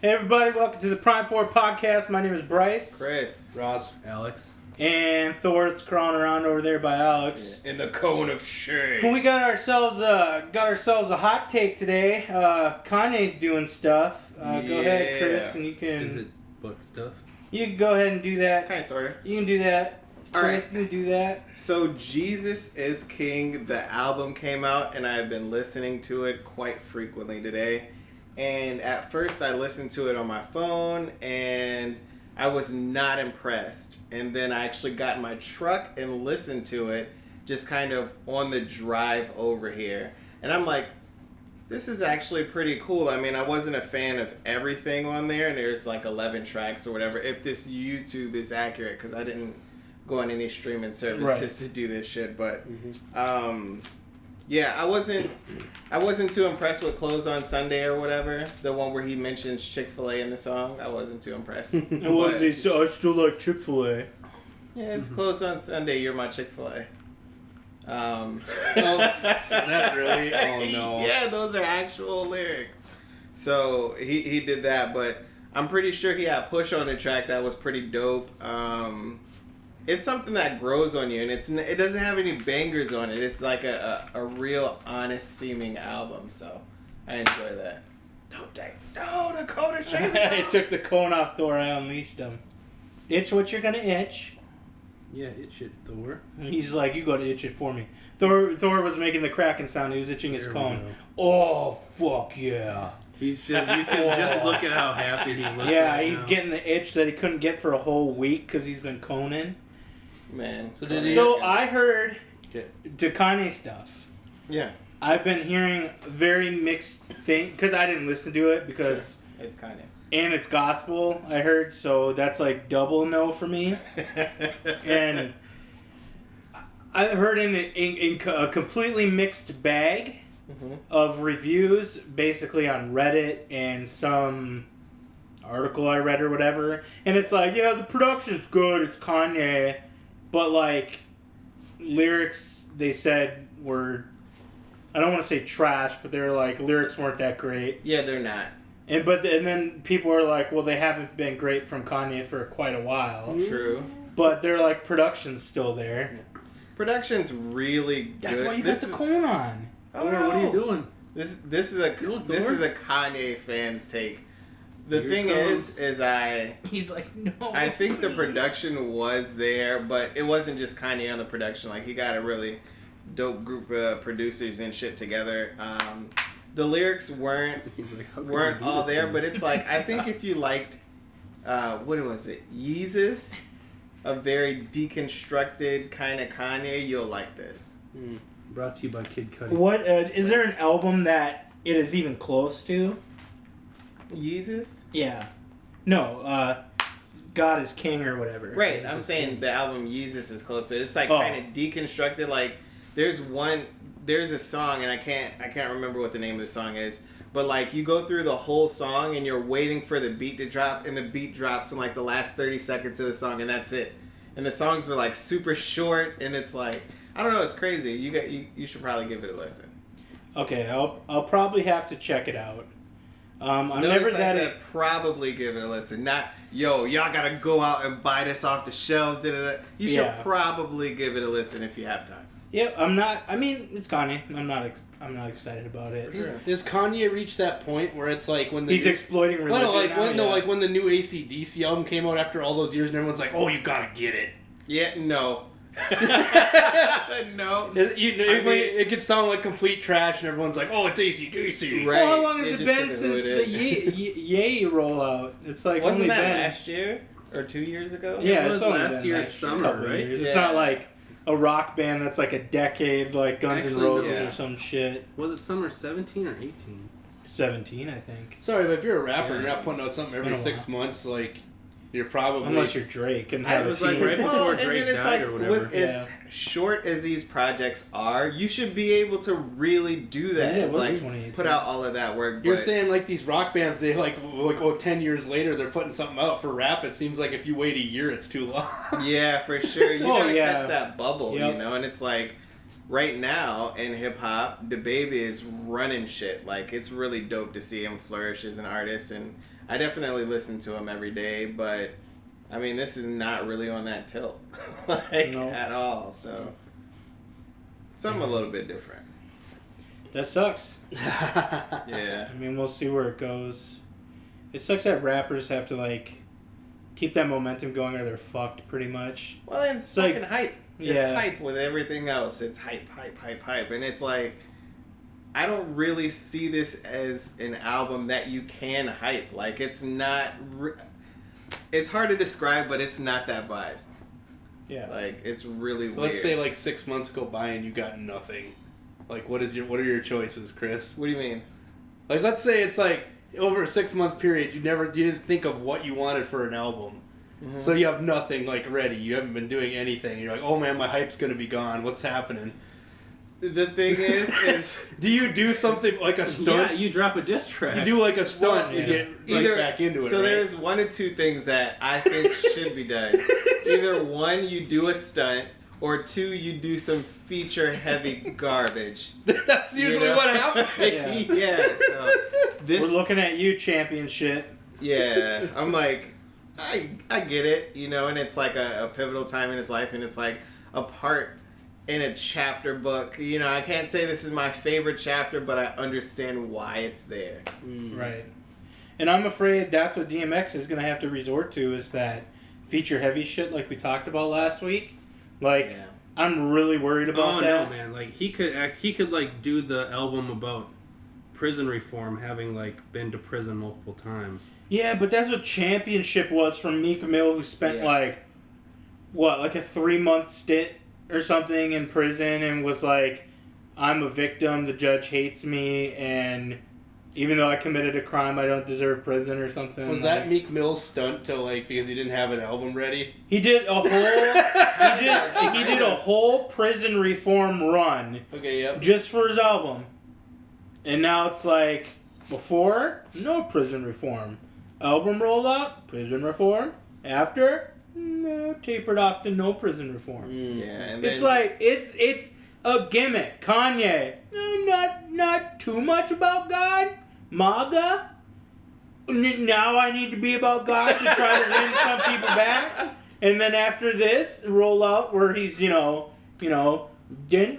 Hey everybody, welcome to the Prime 4 podcast. My name is Bryce. Chris. Ross. Alex. And Thor's crawling around over there by Alex. In the cone of shame. We got ourselves a hot take today. Kanye's doing stuff. Go ahead, Chris, and you can... Is it book stuff? You can go ahead and do that. Kind of, sort of. You can do that. Chris, Alright. you can do that. So, Jesus is King, the album came out, and I've been listening to it quite frequently today. And at first, I listened to it on my phone, and I was not impressed. And then I actually got in my truck and listened to it, just kind of on the drive over here. And I'm like, this is actually pretty cool. I mean, I wasn't a fan of everything on there, and there's like 11 tracks or whatever, if this YouTube is accurate, because I didn't go on any streaming services to do this shit. But, yeah, I wasn't too impressed with Close on Sunday or whatever. The one where he mentions Chick-fil-A in the song. I wasn't too impressed. And what is he? So I still like Chick-fil-A. Yeah, it's Closed on Sunday. You're my Chick-fil-A. Oh, is that really? Oh, no. Yeah, those are actual lyrics. So he did that, but I'm pretty sure he had Push on the track that was pretty dope. It's something that grows on you, and it doesn't have any bangers on it. It's like a real honest seeming album, so I enjoy that. The cone of shame. I took the cone off Thor. I unleashed him. Itch what you're gonna itch. Yeah, itch it, Thor. He's like, you go to itch it for me. Thor was making the cracking sound. He was itching his There cone. we go. Oh, fuck yeah. He's just, you can just look at how happy he looks. Yeah, right he's now. getting the itch that he couldn't get for a whole week because he's been coning. Man. So I heard to Kanye stuff. Yeah. I've been hearing very mixed things because I didn't listen to it because It's Kanye. and it's gospel. I heard, so that's like double no for me. And I heard in a completely mixed bag of reviews, basically on Reddit and some article I read or whatever. And it's like, yeah, the production's good. It's Kanye. But, like, lyrics, they said, were, I don't want to say trash, but they're like, lyrics weren't that great. Yeah, they're not. And then people are like, well, they haven't been great from Kanye for quite a while. True. But they're like, production's still there. Production's really good. That's why you got the cone on. Oh, Thor, no. what are you doing? This is a Kanye fan's take. The Here thing comes. is He's like, no. I think the production was there, but it wasn't just Kanye on the production. Like, he got a really dope group of producers and shit together. The lyrics weren't Like, how can you do all this there, to me? but it's like, I think if you liked, what was it, Yeezus, a very deconstructed kind of Kanye, you'll like this. Brought to you by Kid Cudi. What, is there an album that it is even close to? Yeezus? Yeah. No, God is King or whatever. Right, Jesus I'm is saying King. the album Yeezus is close to it. It's like Oh. kind of deconstructed. Like there's a song, and I can't remember what the name of the song is, but like you go through the whole song and you're waiting for the beat to drop, and the beat drops in like the last 30 seconds of the song, and that's it. And the songs are like super short, and it's like, I don't know, it's crazy. You should probably give it a listen. Okay, I'll probably have to check it out. I'm Notice never I that. said probably give it a listen. Not, yo, y'all gotta go out and buy this off the shelves. Da-da-da. You should Yeah. probably give it a listen if you have time. Yep, I'm not. I mean, it's Kanye. I'm not excited about it. Does Kanye reach that point where it's like when the He's exploiting religion. like when the new AC/DC album came out after all those years, and everyone's like, "Oh, you gotta get it." Yeah, no. No. It could sound like complete trash, and everyone's like, "Oh, it's AC/DC." Right. Well, how long has It it just been depends who since it the Ye rollout? It's like Wasn't only that been last year? Or 2 years ago? Yeah, It it's was only last been year's last summer, couple right? years. It's Yeah. not like a rock band that's like a decade, like Guns N' Actually, no. Roses Yeah. or some shit. Was it summer 17 or 18? 17, I think. Sorry, but if you're a rapper, Yeah. you're not putting out something It's been every a 6 months. Like, you're probably Unless you're Drake and It have a was like team. right before and Drake then it's died like, or whatever. with as short as these projects are, you should be able to really do that. Yeah, it It's was like 2018. put out all of that work. You're but- saying like these rock bands, they like 10 years later they're putting something out. For rap, it seems like if you wait a year, it's too long. Yeah, for sure. You Oh, gotta yeah. catch that bubble, Yep. you know? And it's like, right now in hip hop, the baby is running shit. Like, it's really dope to see him flourish as an artist. And I definitely listen to him every day, but I mean, this is not really on that tilt, at all. So, something a little bit different. That sucks. Yeah. I mean, we'll see where it goes. It sucks that rappers have to, like, keep that momentum going or they're fucked, pretty much. Well, it's fucking hype. It's hype with everything else. It's hype. And it's like, I don't really see this as an album that you can hype. Like, it's not... It's hard to describe, but it's not that vibe. Yeah. Like, it's really weird. Let's say, like, 6 months go by and you got nothing. Like, what are your choices, Chris? What do you mean? Like, let's say it's like over a 6-month period, you didn't think of what you wanted for an album, so you have nothing like ready. You haven't been doing anything. You're like, oh man, my hype's gonna be gone. What's happening? The thing is do you do something like a stunt? Yeah, you drop a diss track. You do like a stunt and get right back into it. So right? there's one of two things that I think should be done. Either one, you do a stunt, or two, you do some feature-heavy garbage. That's usually what happens. Yeah. So we're looking at you, championship. Yeah, I'm like, I get it, and it's like a pivotal time in his life, and it's like a part in a chapter book. I can't say this is my favorite chapter, but I understand why it's there. Right. And I'm afraid that's what DMX is going to have to resort to, is that feature-heavy shit like we talked about last week. Like, I'm really worried about that. Oh, no, man. Like, he could, like, do the album about prison reform, having, like, been to prison multiple times. Yeah, but that's what Championship was from Meek Mill, who spent, like a 3-month stint or something in prison and was like, I'm a victim, the judge hates me, and even though I committed a crime, I don't deserve prison or something. Was that Meek Mill's stunt to, like, because he didn't have an album ready? He did a whole he did a whole prison reform run. Okay, yep. Just for his album. And now it's like, before, no prison reform. Album rollout, prison reform. After, no, tapered off to no prison reform. Yeah, and then, it's like, it's a gimmick. Kanye, not too much about God. MAGA, now I need to be about God to try to win some people back. And then after this rollout where he's, didn't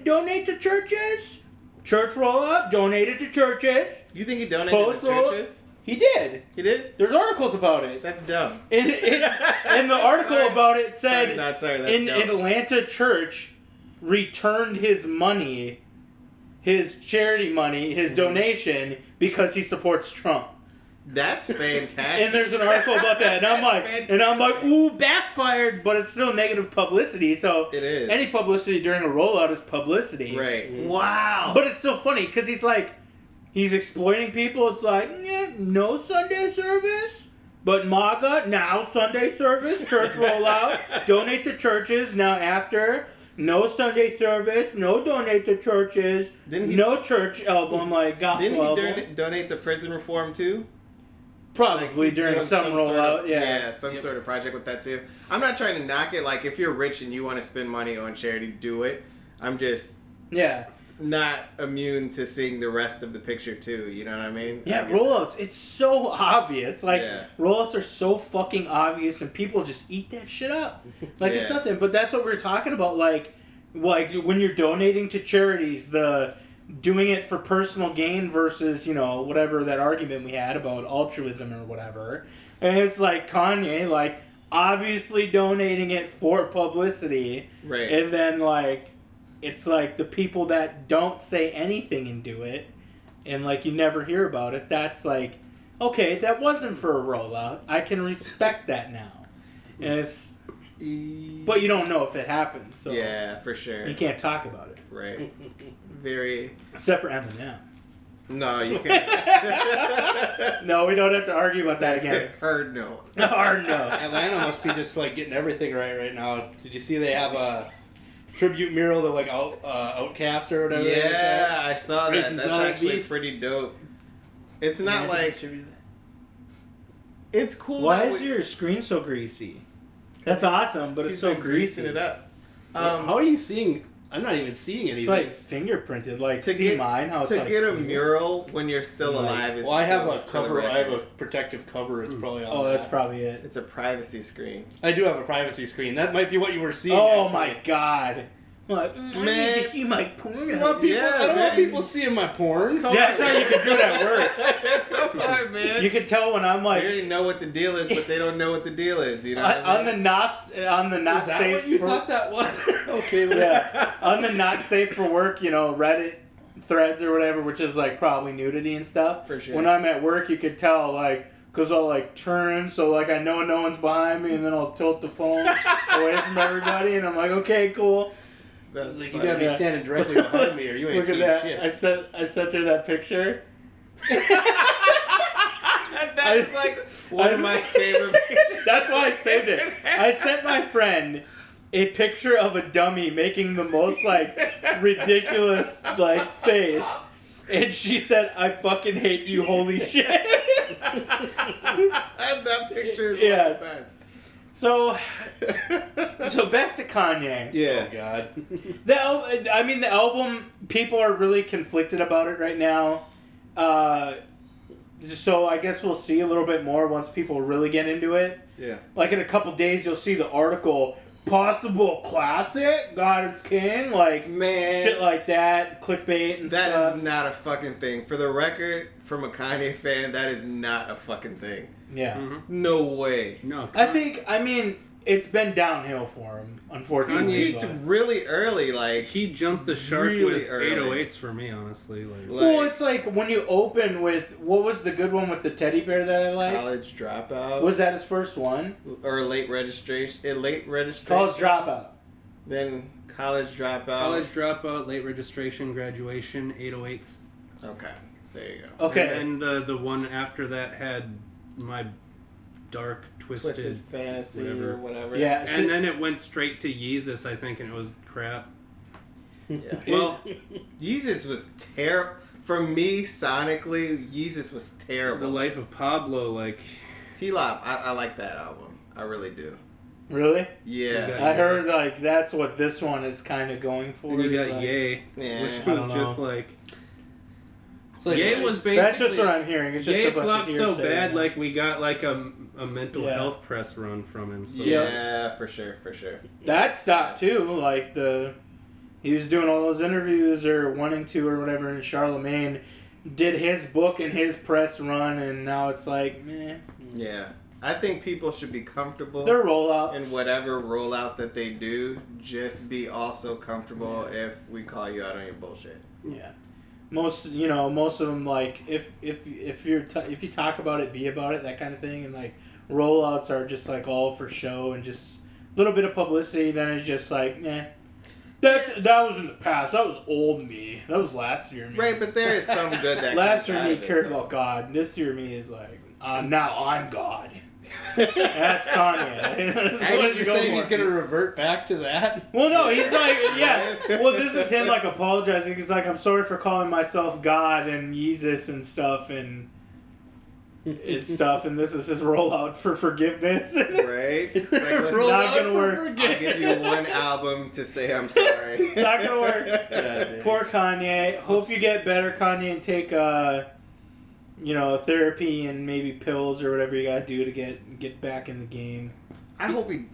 donate to churches. Church rollout, donated to churches. You think he donated to churches? He did. He did? There's articles about it. That's dumb. And the article about it said that's dumb. Atlanta church returned his money, his charity money, his donation, because he supports Trump. That's fantastic. And there's an article about that, and I'm like, ooh, backfired, but it's still negative publicity. So it is. Any publicity during a rollout is publicity. Right. Wow. But it's still funny because he's exploiting people. It's like, no Sunday service, but MAGA now Sunday service, church rollout, donate to churches now after. No Sunday service, no donate to churches, no church album, like gospel album. Didn't he donate to prison reform too? Probably during some rollout, some sort of project with that too. I'm not trying to knock it. Like, if you're rich and you want to spend money on charity, do it. I'm just not immune to seeing the rest of the picture too. You know what I mean? Yeah, rollouts. It's so obvious. Like, rollouts are so fucking obvious, and people just eat that shit up. Like, it's nothing. But that's what we're talking about. Like when you're donating to charities, doing it for personal gain versus, whatever that argument we had about altruism or whatever. And it's like Kanye, like, obviously donating it for publicity. Right. And then, like, it's like the people that don't say anything and do it, and, like, you never hear about it, that's like, okay, that wasn't for a rollout. I can respect that now. And it's... But you don't know if it happens, so... Yeah, for sure. You can't talk about it. Right. Very... Except for Eminem. No, you can't. No, we don't have to argue about that again. Hard no. Hard no. Atlanta must be just, like, getting everything right now. Did you see they have a tribute mural to, like, Outcast or whatever? Yeah, I saw that. That's actually Beast. pretty dope. It's not like... It's cool. Why is your screen so greasy? That's awesome, but it's so greasy. Greasing it up. How are you seeing I'm not even seeing anything. It's like fingerprinted. Like, see mine? How it's to like get a mural when you're still alive is... Well, I have a for the cover. I have a record. protective cover. It's probably on Oh, that's that. probably it. It's a privacy screen. I do have a privacy screen. That might be what you were seeing. Oh actually. my god. Like, I need to see my porn. I don't want people seeing my porn. That's how you can do it at work. Come on, man. You can tell when I'm like... They already know what the deal is, but they don't know what the deal is. You know what I on mean? the not Is that safe what you for, thought that was? Okay, well, yeah, on the not safe for work, Reddit threads or whatever, which is like probably nudity and stuff. For sure. When I'm at work, you could tell like, cause I'll like turn so like I know no one's behind me, and then I'll tilt the phone away from everybody, and I'm like, okay, cool. That's like, funny. you gotta be standing directly behind me, or you ain't Look at seeing that. shit. I sent her that picture. That's like one of my favorite pictures. That's why I saved it. I sent my friend a picture of a dummy making the most like ridiculous like face, and she said, "I fucking hate you, holy shit." That picture is Yes. one of the best. So back to Kanye. Yeah. Oh God. The album, people are really conflicted about it right now. So I guess we'll see a little bit more once people really get into it. Yeah. Like in a couple days, you'll see the article, possible classic, God is King, like Man. shit like that, clickbait and That stuff. is not a fucking thing. For the record, from a Kanye fan, that is not a fucking thing. Yeah. Mm-hmm. No way. No, I mean, it's been downhill for him, unfortunately. Kanye- but- Really early, like... he jumped the shark Really with early. 808s for me, honestly. Like, Well, it's like when you open with, what was the good one with the teddy bear that I liked? College Dropout. Was that his first one? Or late registration. College Dropout. Then College Dropout. college dropout, late registration, graduation, 808s. Okay. There you go. Okay. And then the one after that had my dark, Twisted Fantasy whatever. or whatever. Yeah. so- And then it went straight to Yeezus, I think, and it was crap. Yeah. Well, Yeezus was terrible. For me, sonically, Yeezus was The terrible. Life of Pablo, like... T-Lop, I like that album. I really do. Really? Yeah. Okay. I heard like that's what this one is kind of going for. And you is, got like- Ye, Yeah. which I was don't just know. like... It's like, Ye was basically... That's just what I'm hearing. It's just Ye a bunch flopped of so hearsay, bad, you know? like we got like a mental Yeah. health press run from him. So. Yeah, for sure. That stopped too. Like he was doing all those interviews or wanting to or whatever, and Charlemagne did his book and his press run, and now it's like, meh. Yeah. I think people should be comfortable They're rollouts. in whatever rollout that they do. Just be also comfortable if we call you out on your bullshit. Yeah. Most of them, like if you talk about it, be about it, that kind of thing, and like rollouts are just like all for show and just a little bit of publicity. Then it's just like, that was in the past. That was old me. That was last year me. Right, but there is some good that Last comes year out me of it, cared though. about God. This year me is like, now I'm God. That's Kanye. That's I what think he's you're going saying he's for. gonna revert back to that. Well, no, he's like, yeah. Well, this is him like apologizing. He's like, I'm sorry for calling myself God and Yeezus and stuff and stuff, and this is his rollout for forgiveness. Right? It's like, listen, Roll not gonna work. I'll give you one album to say I'm sorry. It's not gonna work. Yeah, Poor Kanye. Hope you get better, Kanye, and take therapy and maybe pills or whatever you gotta do to get back in the game. I hope he...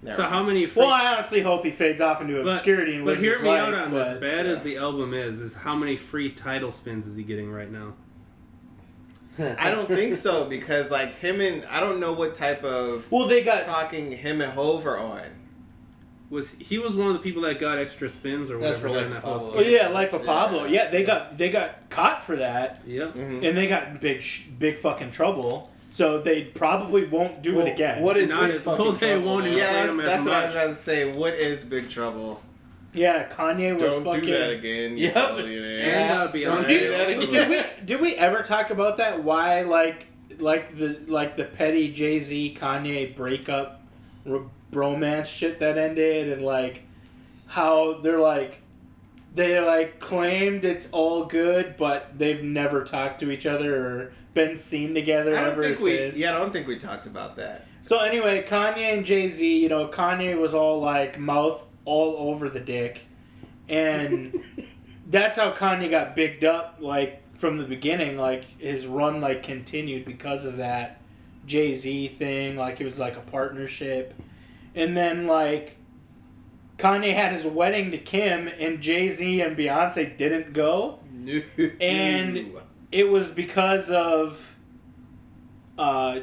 So how many... Free- Well, I honestly hope he fades off into obscurity and but lives hear his me life. out on this. but- Bad as the album is how many free title spins is he getting right now? I don't think so, because like him and... I don't know what type of Well, they got talking him and Hov are on. He was one of the people that got extra spins or That's whatever for during Life that of whole Pablo. Oh yeah, Life of Pablo. Yeah, they got caught for that, Yep. Mhm. and they got big fucking trouble. So they probably won't do it again. What is Not big as fucking well, they trouble won't now? even- Yeah, Inflate him as that's what I was much. about to say. What is Big Trouble? Yeah, Kanye was Don't fucking. do that again. you Yep. billionaire. And Beyonce. Did we ever talk about that? Why like the petty Jay-Z Kanye breakup bromance shit that ended, and like how they claimed it's all good, but they've never talked to each other or been seen together I don't ever. think as we. kids. Yeah, I don't think we talked about that. So anyway, Kanye and Jay-Z, Kanye was all like mouth all over the dick, And that's how Kanye got bigged up, like, from the beginning. Like, his run, like, continued because of that Jay-Z thing. Like, it was, like, a partnership. And then, like, Kanye had his wedding to Kim, and Jay-Z and Beyonce didn't go. And it was because of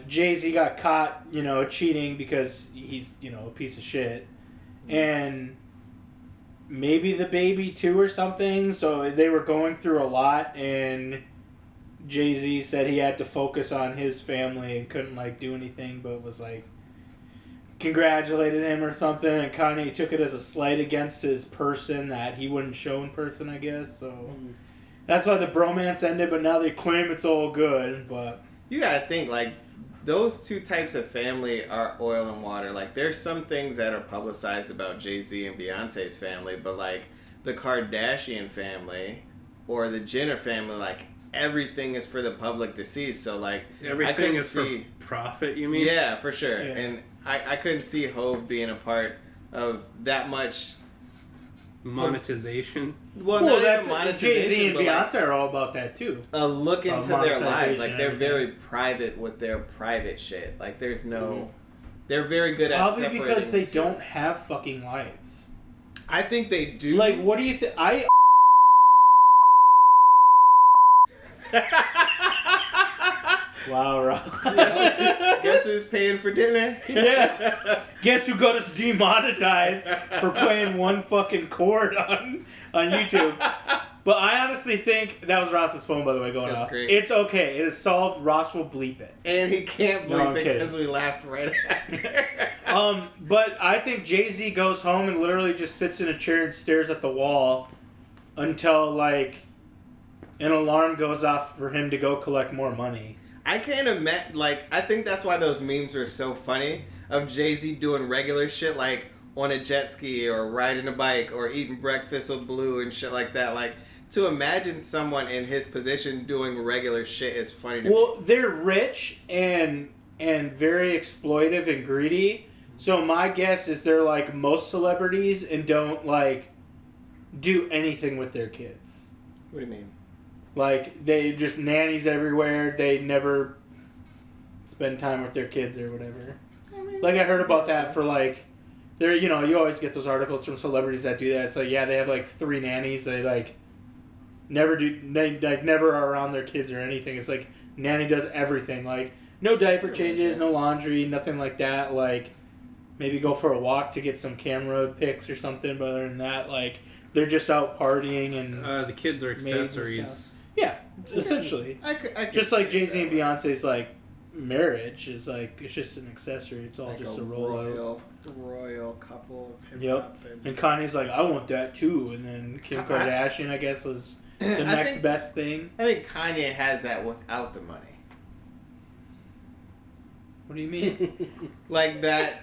Jay-Z got caught, you know, cheating because he's, you know, a piece of shit. And maybe the baby too or something. So they were going through a lot, and Jay-Z said he had to focus on his family and couldn't, like, do anything, but was like, congratulated him or something, and Kanye took it as a slight against his person that he wouldn't show in person, I guess. So that's why the bromance ended, but now they claim it's all good. But you gotta think, like, those two types of family are oil and water. Like, there's some things that are publicized about Jay-Z and Beyonce's family, but, like, the Kardashian family or the Jenner family, like, everything is for the public to see. So, like, everything is for profit, you mean? Yeah, for sure. Yeah. And I couldn't see Hove being a part of that much monetization. Well, that's monetization. Jay-Z and but, Beyonce like, are all about that too. a look into their lives. Monetization Like, they're and very private with their private shit. Like, there's no... They're very good at Probably separating because they the two. don't have fucking lives. I think they do. Like, what do you think? Wow, Rob. Guess who's paying for dinner? Yeah. Guess who got us demonetized for playing one fucking chord on YouTube? But I honestly think that was Ross's phone, by the way, going That's off. great. It's okay. It is solved. Ross will bleep it. And he can't No, I'm believe it kidding. because we laughed right after. But I think Jay-Z goes home and literally just sits in a chair and stares at the wall until, like, an alarm goes off for him to go collect more money. I can't imagine, like, I think that's why those memes are so funny of Jay-Z doing regular shit, like, on a jet ski or riding a bike or eating breakfast with Blue and shit like that. Like, to imagine someone in his position doing regular shit is funny to me. Well, they're rich and very exploitive and greedy. So my guess is they're like most celebrities and don't, like, do anything with their kids. What do you mean? Like, they just nannies everywhere. They never spend time with their kids or whatever. Like, I heard about that for, like, there. You know, you always get those articles from celebrities that do that. It's like, yeah, they have, like, 3 nannies. They, like, never are around their kids or anything. It's like, nanny does everything. Like, no diaper changes, no laundry, nothing like that. Like, maybe go for a walk to get some camera pics or something. But other than that, like, they're just out partying and... the kids are maids and accessories. stuff. Yeah, essentially. I could Just like see Jay-Z and that. Beyonce's, like, marriage is, like, it's just an accessory. It's all Like just a a rollout. royal couple of hip Yep. hop. And Kanye's like, I want that too. And then Kim Kardashian, I guess, was the next best thing. I think Kanye has that without the money. What do you mean? Like that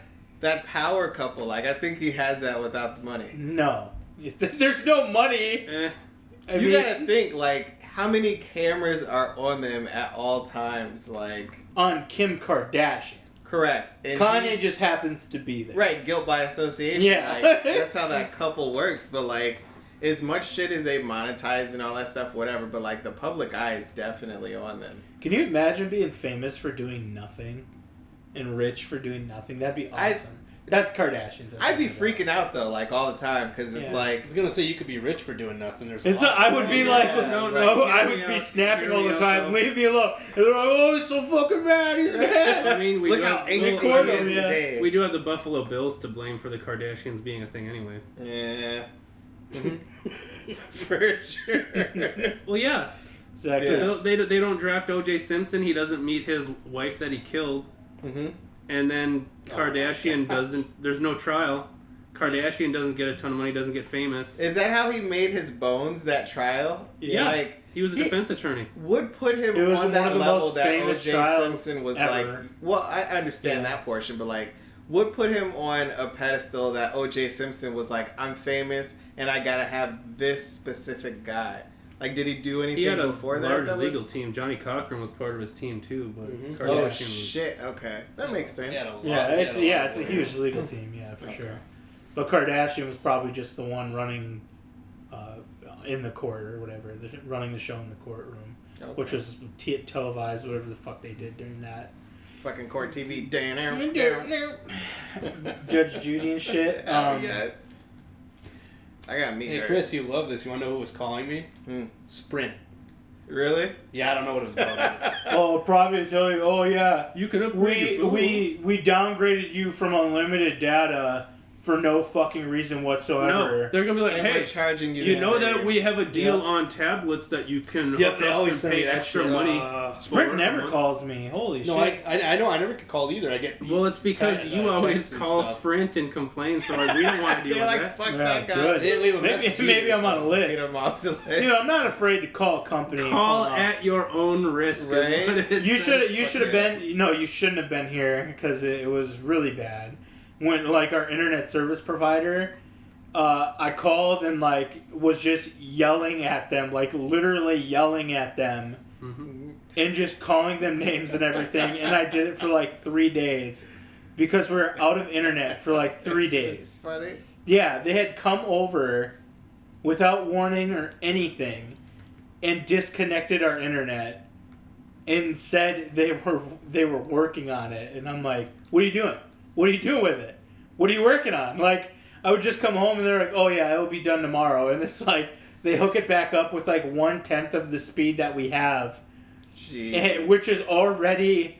power couple. Like, I think he has that without the money. No. There's no money. I You mean, gotta think, like, how many cameras are on them at all times? Like, on Kim Kardashian. correct. And Kanye he's- just happens to be there. right, guilt by association. Yeah. Like, that's how that couple works. But, like, as much shit as they monetize and all that stuff, whatever, but, like, the public eye is definitely on them. Can you imagine being famous for doing nothing and rich for doing nothing? That'd be awesome. That's Kardashians. I'd be freaking out, though, like, all the time, because it's Yeah. I like... was gonna say you could be rich for doing nothing. There's a It's lot I of would be people. like, Yeah, no, it's no, like, I hear would me be out, snapping hear all me the out, time. though. Leave me alone. And they're like, oh, it's so fucking bad. He's mad. I mean, we Look do how have, angry he Record is him, yeah. today. we do have the Buffalo Bills to blame for the Kardashians being a thing anyway. Yeah. For sure. Well, yeah. Exactly. Yeah. They don't draft O.J. Simpson. He doesn't meet his wife that he killed. Mm-hmm. And then Kardashian doesn't... There's no trial. Kardashian doesn't get a ton of money, doesn't get famous. Is that how he made his bones, that trial? Yeah. Like, He was a defense attorney. would put him It was on one that of the level most that famous O.J. trials Simpson was ever. like... Well, I understand Yeah. that portion, but, like, would put him on a pedestal that O.J. Simpson was like, I'm famous, and I gotta have this specific guy. Like, did he do anything He had a before large that? legal team. Johnny Cochran was part of his team too, but Kardashian Oh, was... shit. Okay. That makes sense. He had a lot- Yeah, he it's had it's a huge legal team, yeah, for sure. But Kardashian was probably just the one running in the court or whatever, running the show in the courtroom, Okay. which was televised, whatever the fuck they did during that. Fucking court TV. Judge Judy and shit. Yes. I gotta meet Hey, her. Chris, you love this. You want to know who was calling me? Sprint. Really? Yeah, I don't know what it was about. Oh, probably tell you. Oh yeah, You can upgrade your phone. we downgraded you from unlimited data for no fucking reason whatsoever. No, they're gonna be like, And hey, we're charging you. you the know same. that we have a deal on tablets that you can Yep, hook they up always and send pay me that extra shit. money. Sprint for a never month. calls me. Holy No, shit. I know. I never get called either. I get. Well, it's because you always call Sprint and complain, so like, we don't want to deal They're with like, that. fuck Yeah, that guy. good. They didn't leave a message. Maybe I'm on a Get list. him off the list. Dude, I'm not afraid to call a company. and Call them out. at your own risk. Right? Is what it You says. should have been. No, you shouldn't have been here because it was really bad. When like our internet service provider, I called and like was just yelling at them, like literally yelling at them, and just calling them names and everything. And I did it for like 3 days because we were out of internet for like 3 days. It's funny. Yeah, they had come over without warning or anything and disconnected our internet and said they were working on it. And I'm like, what are you doing? What are you doing with it? What are you working on? Like, I would just come home and they're like, oh yeah, it will be done tomorrow. And it's like, they hook it back up with like 1/10 of the speed that we have, Jeez. which is already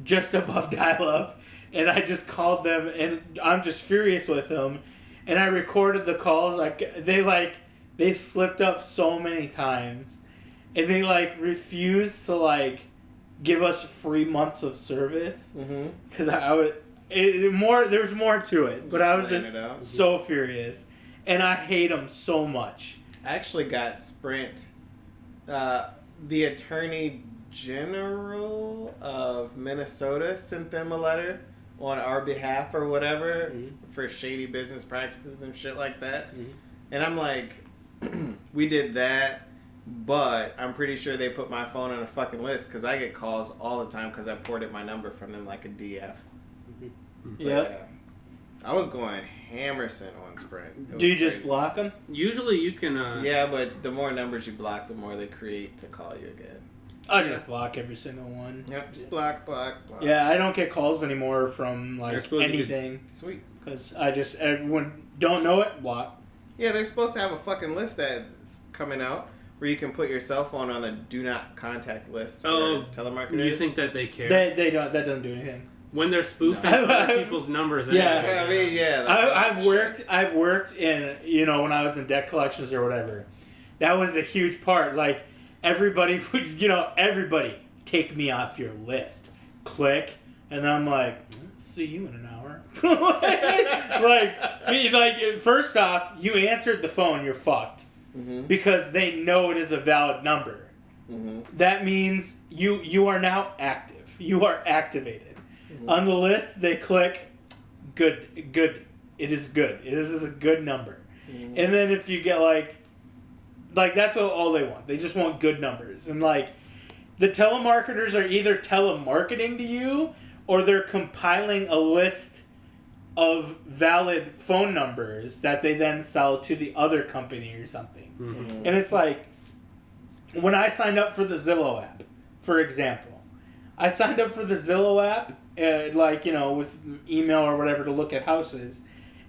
just above dial-up. And I just called them and I'm just furious with them. And I recorded the calls. They slipped up so many times. And they like refused to like give us free months of service. Because there's more to it, but I was just so furious, and I hate them so much. I actually got Sprint. The Attorney General of Minnesota sent them a letter on our behalf or whatever for shady business practices and shit like that. And I'm like, we did that, but I'm pretty sure they put my phone on a fucking list because I get calls all the time because I ported my number from them like a DF. Yep. I was going Hammerson on Sprint. Do you just block them? Usually you can. Yeah, but the more numbers you block, the more they create to call you again. I just block every single one. Yep, just block. Yeah, I don't get calls anymore from like anything Sweet. because everyone don't know it. Block. Yeah, they're supposed to have a fucking list that's coming out where you can put your cell phone on the do not contact list for telemarketers. You think that they care? They don't. That doesn't do anything. When they're spoofing other people's numbers. Yeah. That's what I mean, yeah. I've worked in, when I was in debt collections or whatever. That was a huge part. Like, everybody would, everybody take me off your list. Click. And I'm like, see you in an hour. like, first off, you answered the phone, you're fucked. Because they know it is a valid number. That means you are now active. You are activated. On the list, they click, good. It is good. This is a good number. And then if you get like that's all they want. They just want good numbers. And like, the telemarketers are either telemarketing to you or they're compiling a list of valid phone numbers that they then sell to the other company or something. And it's like, when I signed up for the Zillow app, for example, I signed up for the Zillow app, with email or whatever to look at houses.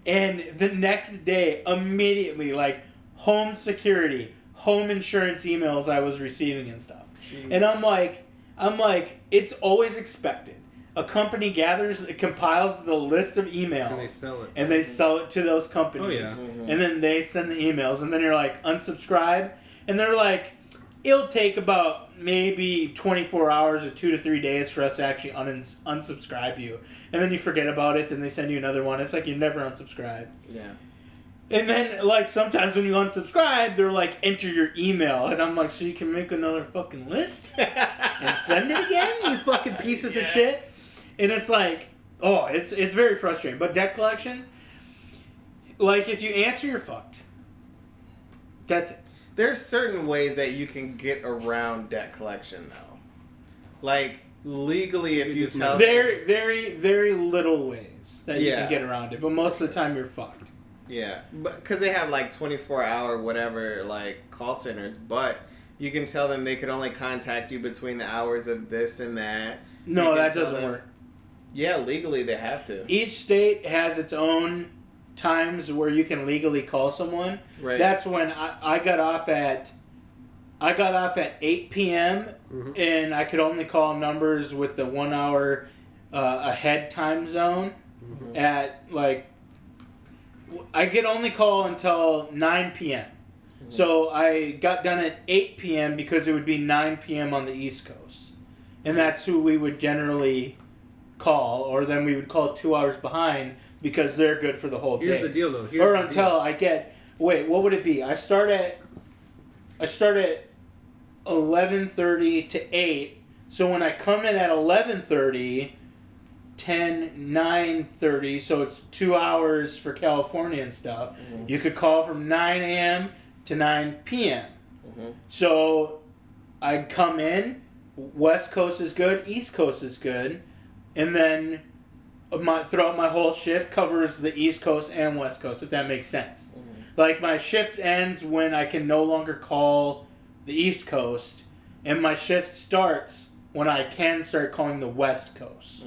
And the next day, immediately, home security, home insurance emails I was receiving and stuff. Jeez. And I'm like, it's always expected. A company compiles the list of emails. And they sell it to those companies. Oh, yeah. And then they send the emails. And then you're like, unsubscribe. And they're like, it'll take about maybe 24 hours or 2 to 3 days for us to actually unsubscribe you. And then you forget about it, then they send you another one. It's like you never unsubscribe. Yeah. And then, sometimes when you unsubscribe, they're like, enter your email. And I'm like, so you can make another fucking list? And send it again, you fucking pieces of shit? And it's like, it's very frustrating. But debt collections, if you answer, you're fucked. That's it. There's certain ways that you can get around debt collection, though. Legally, if you tell... Very, very, very little ways that you can get around it. But most of the time, you're fucked. Yeah, because they have like 24-hour whatever like call centers, but you can tell them they could only contact you between the hours of this and that. No, that doesn't work. Yeah, legally they have to. Each state has its own times where you can legally call someone. Right. That's when I got off at 8 p.m. And I could only call numbers with the 1 hour ahead time zone at like I could only call until 9 p.m. So I got done at 8 p.m. because it would be 9 p.m. on the East Coast. And that's who we would generally call, or then we would call 2 hours behind because they're good for the whole day. Here's the deal, though. Or until I get... Wait, what would it be? I start at 11:30 to 8. So when I come in at 11:30, 10, 9:30, so it's 2 hours for California and stuff. You could call from 9 a.m. to 9 p.m. So I come in, West Coast is good, East Coast is good, and then throughout my whole shift covers the East Coast and West Coast, if that makes sense. Like my shift ends when I can no longer call the East Coast, and my shift starts when I can start calling the West Coast.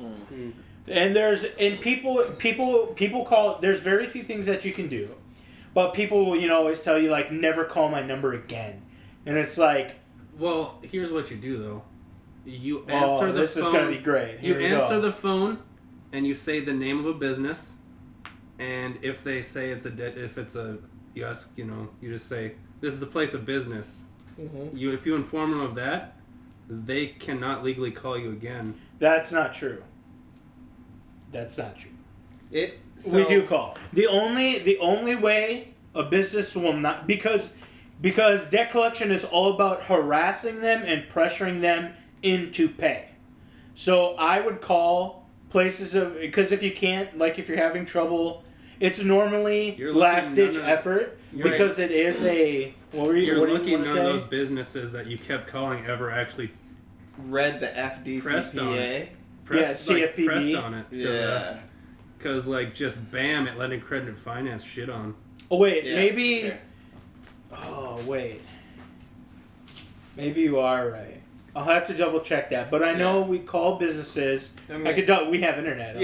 And people call. There's very few things that you can do, but people will always tell you like never call my number again, and it's like, well, here's what you do though. You answer the phone. This is gonna be great. You answer the phone, and you say the name of a business, and if they say if it's a you ask, you just say this is a place of business. If you inform them of that, they cannot legally call you again. That's not true. That's not true. We do call. The only way a business will not because debt collection is all about harassing them and pressuring them into pay. So I would call places because if you can't, like if you're having trouble, it's normally last ditch effort because it is a. You're lucky none of those businesses that you kept calling ever actually read the FDCPA. CFPB. Pressed on it. Yeah. Because, just bam, it let in credit finance shit on. Oh, wait, maybe... Sure. Oh, wait. Maybe you are right. I'll have to double check that. But I know we call businesses... we have internet. Are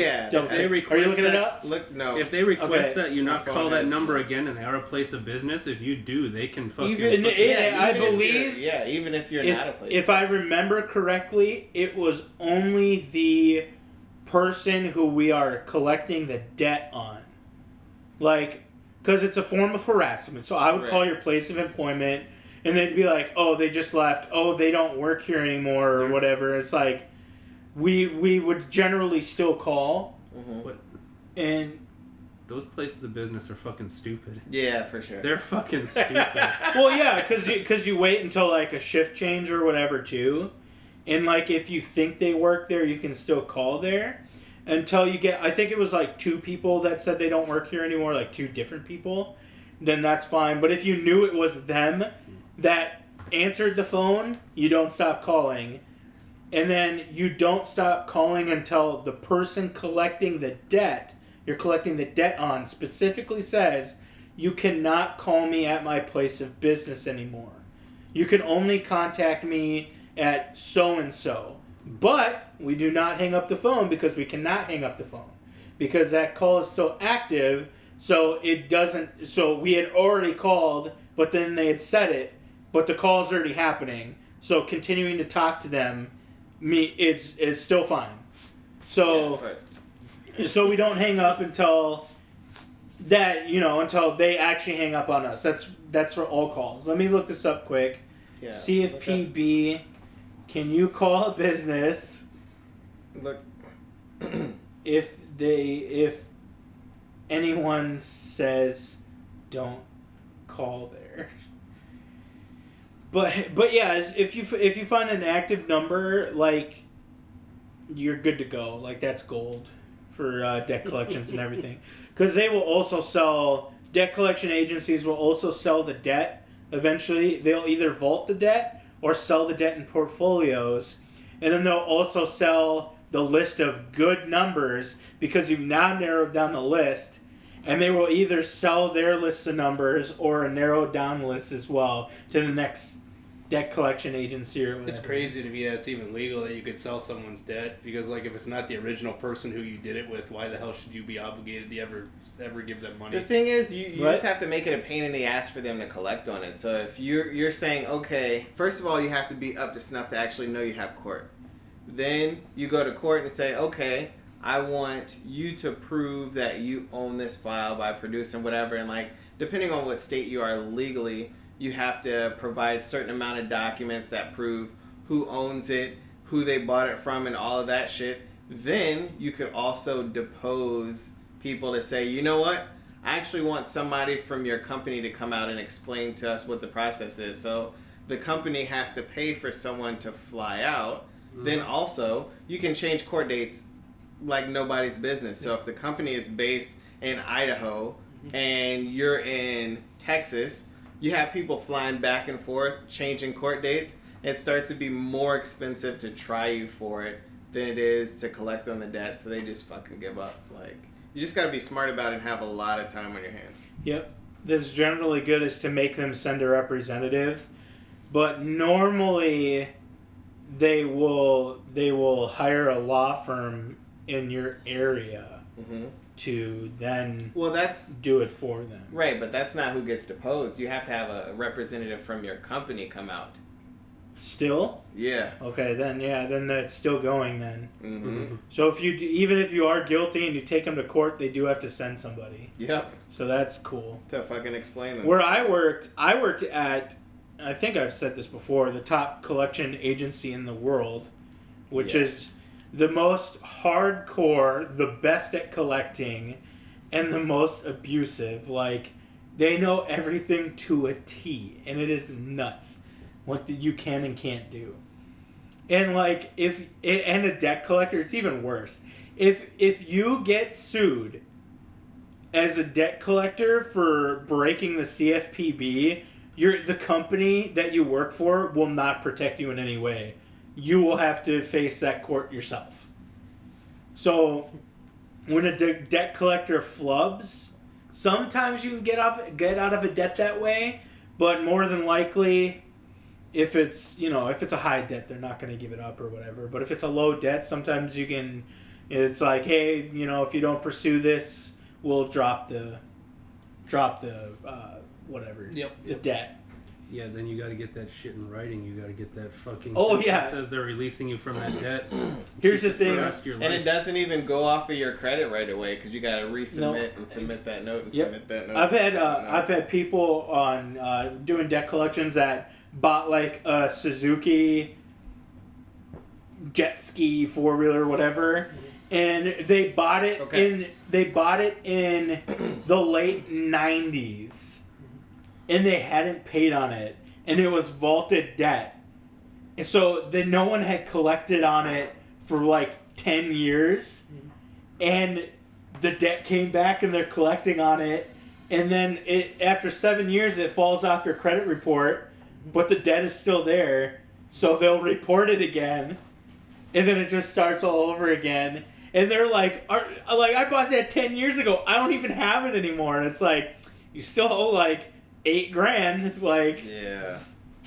you looking it up? No. If they request that you not call that number again and they are a place of business, if you do, they can fucking... even if you're not a place. If I remember correctly, it was only the person who we are collecting the debt on. Because it's a form of harassment. So I would call your place of employment... And they'd be like, oh, they just left. Oh, they don't work here anymore or whatever. It's like, we would generally still call. And those places of business are fucking stupid. Yeah, for sure. They're fucking stupid. Well, yeah, because you wait until, a shift change or whatever, too. And, if you think they work there, you can still call there. Until you get, I think it was, 2 people that said they don't work here anymore, 2 different people. Then that's fine. But if you knew it was them that answered the phone, you don't stop calling. And then you don't stop calling until the person collecting the debt, you're collecting the debt on, specifically says, you cannot call me at my place of business anymore. You can only contact me at so-and-so. But we do not hang up the phone because we cannot hang up the phone. Because that call is still active, so it doesn't... So we had already called, but then they had said it, but the call is already happening. So continuing to talk to them is still fine. So we don't hang up until that, until they actually hang up on us. That's for all calls. Let me look this up quick. Yeah, CFPB, can you call a business if anyone says don't call there? But yeah, if you find an active number, you're good to go. That's gold for debt collections and everything. Because they will also sell, debt collection agencies will also sell the debt. Eventually, they'll either vault the debt or sell the debt in portfolios. And then they'll also sell the list of good numbers because you've now narrowed down the list. and they will either sell their list of numbers or a narrowed down list as well to the next debt collection agency or whatever. It's crazy to me that it's even legal that you could sell someone's debt, because like if it's not the original person who you did it with, why the hell should you be obligated to ever give them money? The thing is, you just have to make it a pain in the ass for them to collect on it. So if you're saying, okay, first of all, you have to be up to snuff to actually know you have court. Then you go to court and say, okay, I want you to prove that you own this file by producing whatever, and like depending on what state you are legally, you have to provide a certain amount of documents that prove who owns it, who they bought it from, and all of that shit. Then you could also depose people to say, you know what? I actually want somebody from your company to come out and explain to us what the process is. So the company has to pay for someone to fly out. Mm-hmm. Then also, you can change court dates like nobody's business. So if the company is based in Idaho and you're in Texas, you have people flying back and forth, changing court dates. It starts to be more expensive to try you for it than it is to collect on the debt. So they just fucking give up. Like, you just got to be smart about it and have a lot of time on your hands. Yep. That's generally good is to make them send a representative. But normally they will hire a law firm in your area to then do it for them. Right, but that's not who gets deposed. You have to have a representative from your company come out. Still? Yeah. Okay, then that's still going then. Mm-hmm. So even if you are guilty and you take them to court, they do have to send somebody. Yep. So that's cool. To fucking explain them. Where I worked at, I think I've said this before, the top collection agency in the world, which is the most hardcore, the best at collecting, and the most abusive. Like, they know everything to a T, and it is nuts what you can and can't do. And like, and a debt collector, it's even worse. If you get sued as a debt collector for breaking the CFPB, the company that you work for will not protect you in any way. You will have to face that court yourself. So, when a debt collector flubs, sometimes you can get out of a debt that way, but more than likely, if it's a high debt, they're not going to give it up or whatever. But if it's a low debt, sometimes you can. It's like, hey, if you don't pursue this, we'll drop the whatever. The debt. Yeah, then you got to get that shit in writing. You got to get that fucking. Oh yeah. That says they're releasing you from that debt. Here's the thing. And it doesn't even go off of your credit right away because you got to resubmit and submit that note and submit that note. I've had people on doing debt collections that bought like a Suzuki jet ski 4-wheeler whatever, and they bought it in the late 90s. And they hadn't paid on it, and it was vaulted debt. And so then no one had collected on it for like 10 years, and the debt came back and they're collecting on it, and then after 7 years it falls off your credit report, but the debt is still there, so they'll report it again, and then it just starts all over again. And they're like, I bought that 10 years ago, I don't even have it anymore. And it's like, you still owe like $8,000, like, yeah,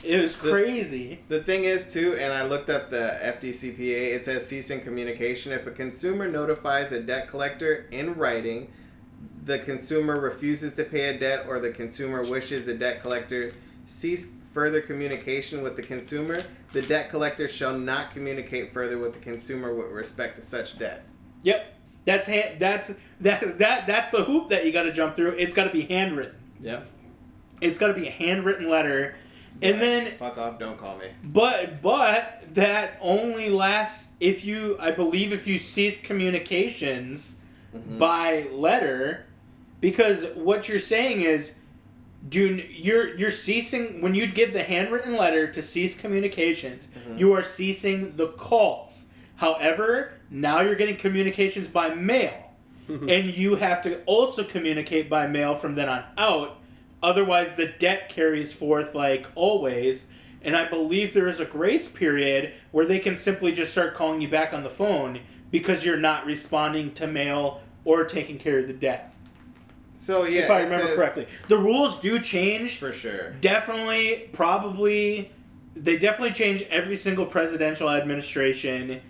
it was crazy. The thing is too, and I looked up the FDCPA, it says ceasing communication. If a consumer notifies a debt collector in writing, the consumer refuses to pay a debt, or the consumer wishes the debt collector cease further communication with the consumer, the debt collector shall not communicate further with the consumer with respect to such debt. Yep, that's the hoop that you got to jump through. It's got to be handwritten. Yep. It's got to be a handwritten letter, and then fuck off, don't call me. But that only lasts if you cease communications by letter, because what you're saying is, you're ceasing when you give the handwritten letter to cease communications. You are ceasing the calls. However, now you're getting communications by mail, and you have to also communicate by mail from then on out. Otherwise, the debt carries forth like always, and I believe there is a grace period where they can simply just start calling you back on the phone because you're not responding to mail or taking care of the debt. So yeah, if I remember correctly. The rules do change. for sure. Definitely, probably, they definitely change every single presidential administration.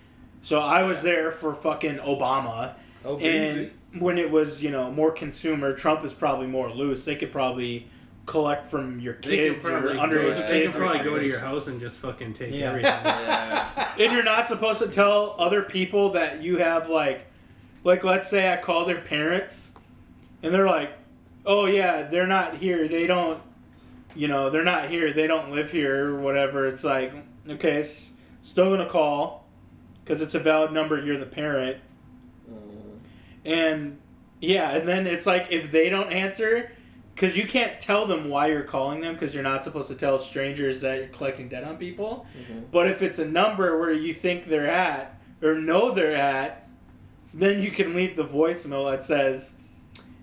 So I was there for fucking Obama. Oh, and when it was, more consumer, Trump is probably more loose. They could probably collect from your kids or underage kids. They can probably go to your house and just fucking take everything. Yeah. And you're not supposed to tell other people that you have, like let's say I call their parents, and they're like, oh yeah, they're not here. They don't, they're not here. They don't live here or whatever. It's like, okay, still going to call because it's a valid number. You're the parent. And, yeah, and then it's like if they don't answer, because you can't tell them why you're calling them because you're not supposed to tell strangers that you're collecting debt on people. Mm-hmm. But if it's a number where you think they're at or know they're at, then you can leave the voicemail that says,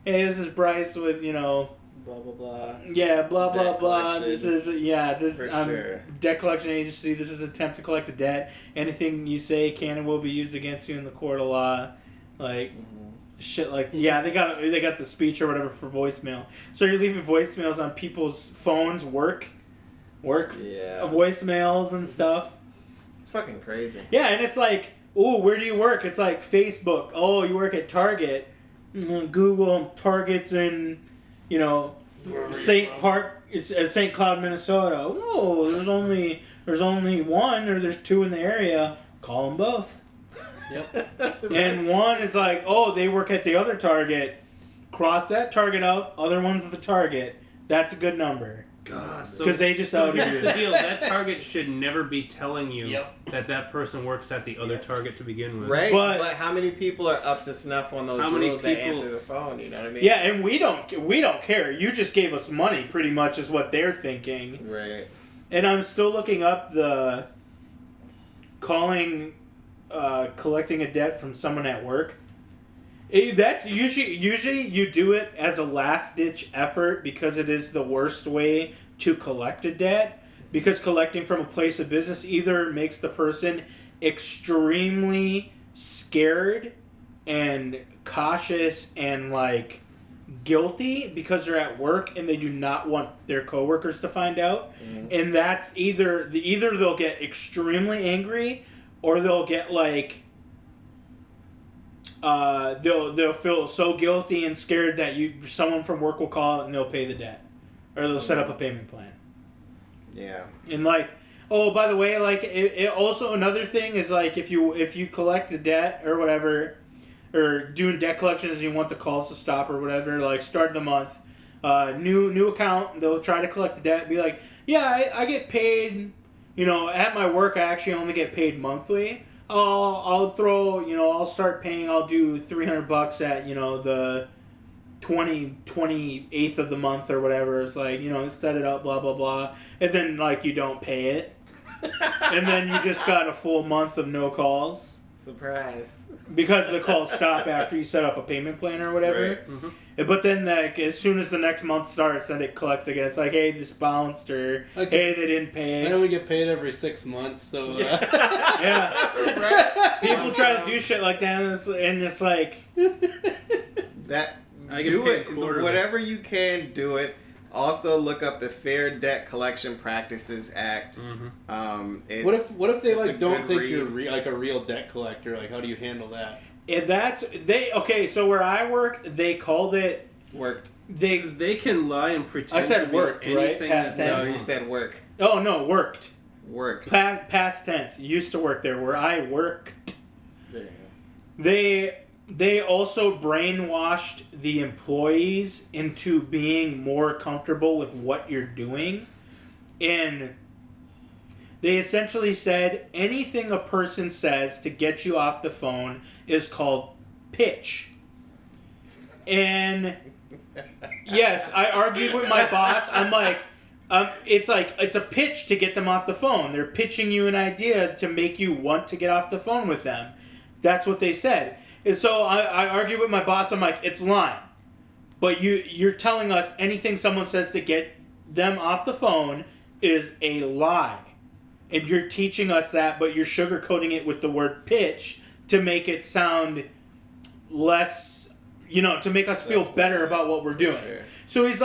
hey, this is Bryce with, blah, blah, blah. Yeah, blah, blah, blah. This is, sure. Debt collection agency. This is an attempt to collect a debt. Anything you say can and will be used against you in the court of law. Like, shit like, yeah, they got the speech or whatever for voicemail. So you're leaving voicemails on people's phones, work voicemails and stuff. It's fucking crazy. Yeah, and it's like, oh, where do you work? It's like Facebook. Oh, you work at Target. Google Target's in, St. Cloud, Minnesota. Oh, there's only one or there's two in the area. Call them both. Yep. And one is like, oh, they work at the other Target. Cross that Target out. Other one's at the Target. That's a good number. God, because they just out here's here. the deal. That Target should never be telling you that person works at the other Target to begin with. Right, but how many people are up to snuff on those rules that answer the phone? You know what I mean? Yeah, and we don't care. You just gave us money, pretty much, is what they're thinking. Right. And I'm still looking up the collecting a debt from someone at work. That's usually you do it as a last ditch effort because it is the worst way to collect a debt, because collecting from a place of business either makes the person extremely scared and cautious and like guilty because they're at work and they do not want their coworkers to find out. And that's either they'll get extremely angry or they'll get like they'll feel so guilty and scared that someone from work will call and they'll pay the debt, or they'll set up a payment plan. Yeah. And like, oh, by the way, like it also another thing is like if you collect a debt or whatever, or doing debt collections and you want the calls to stop or whatever, like start of the month, new account, they'll try to collect the debt, be like, yeah, I get paid, at my work I actually only get paid monthly. I'll throw, I'll start paying, I'll do $300 at, the 28th of the month or whatever. It's like, set it up, blah, blah, blah. And then, like, you don't pay it. And then you just got a full month of no calls. Surprise. Because the calls stop after you set up a payment plan or whatever. Right. Mm-hmm. But then, like, as soon as the next month starts, then it collects again. It's like, hey, this bounced, or hey, they didn't pay. I know we get paid every 6 months, so... Yeah. Right. People try to do shit like that, and it's like... Do it. Whatever you can, do it. Also, look up the Fair Debt Collection Practices Act. Mm-hmm. What if they like don't think you're like a real debt collector? Like, how do you handle that? So where I worked, they called it worked. They can lie and pretend. I said worked, right? Past tense. No, you said work. Oh no, worked. Worked. Past tense. Used to work there. Where I worked. There you go. They also brainwashed the employees into being more comfortable with what you're doing. And they essentially said anything a person says to get you off the phone is called pitch. And yes, I argued with my boss. I'm like, it's a pitch to get them off the phone. They're pitching you an idea to make you want to get off the phone with them. That's what they said. And so I argued with my boss. I'm like, it's lying. But you're telling us anything someone says to get them off the phone is a lie. And you're teaching us that, but you're sugarcoating it with the word pitch to make it sound less, to make us feel better about what we're doing. Sure. So he's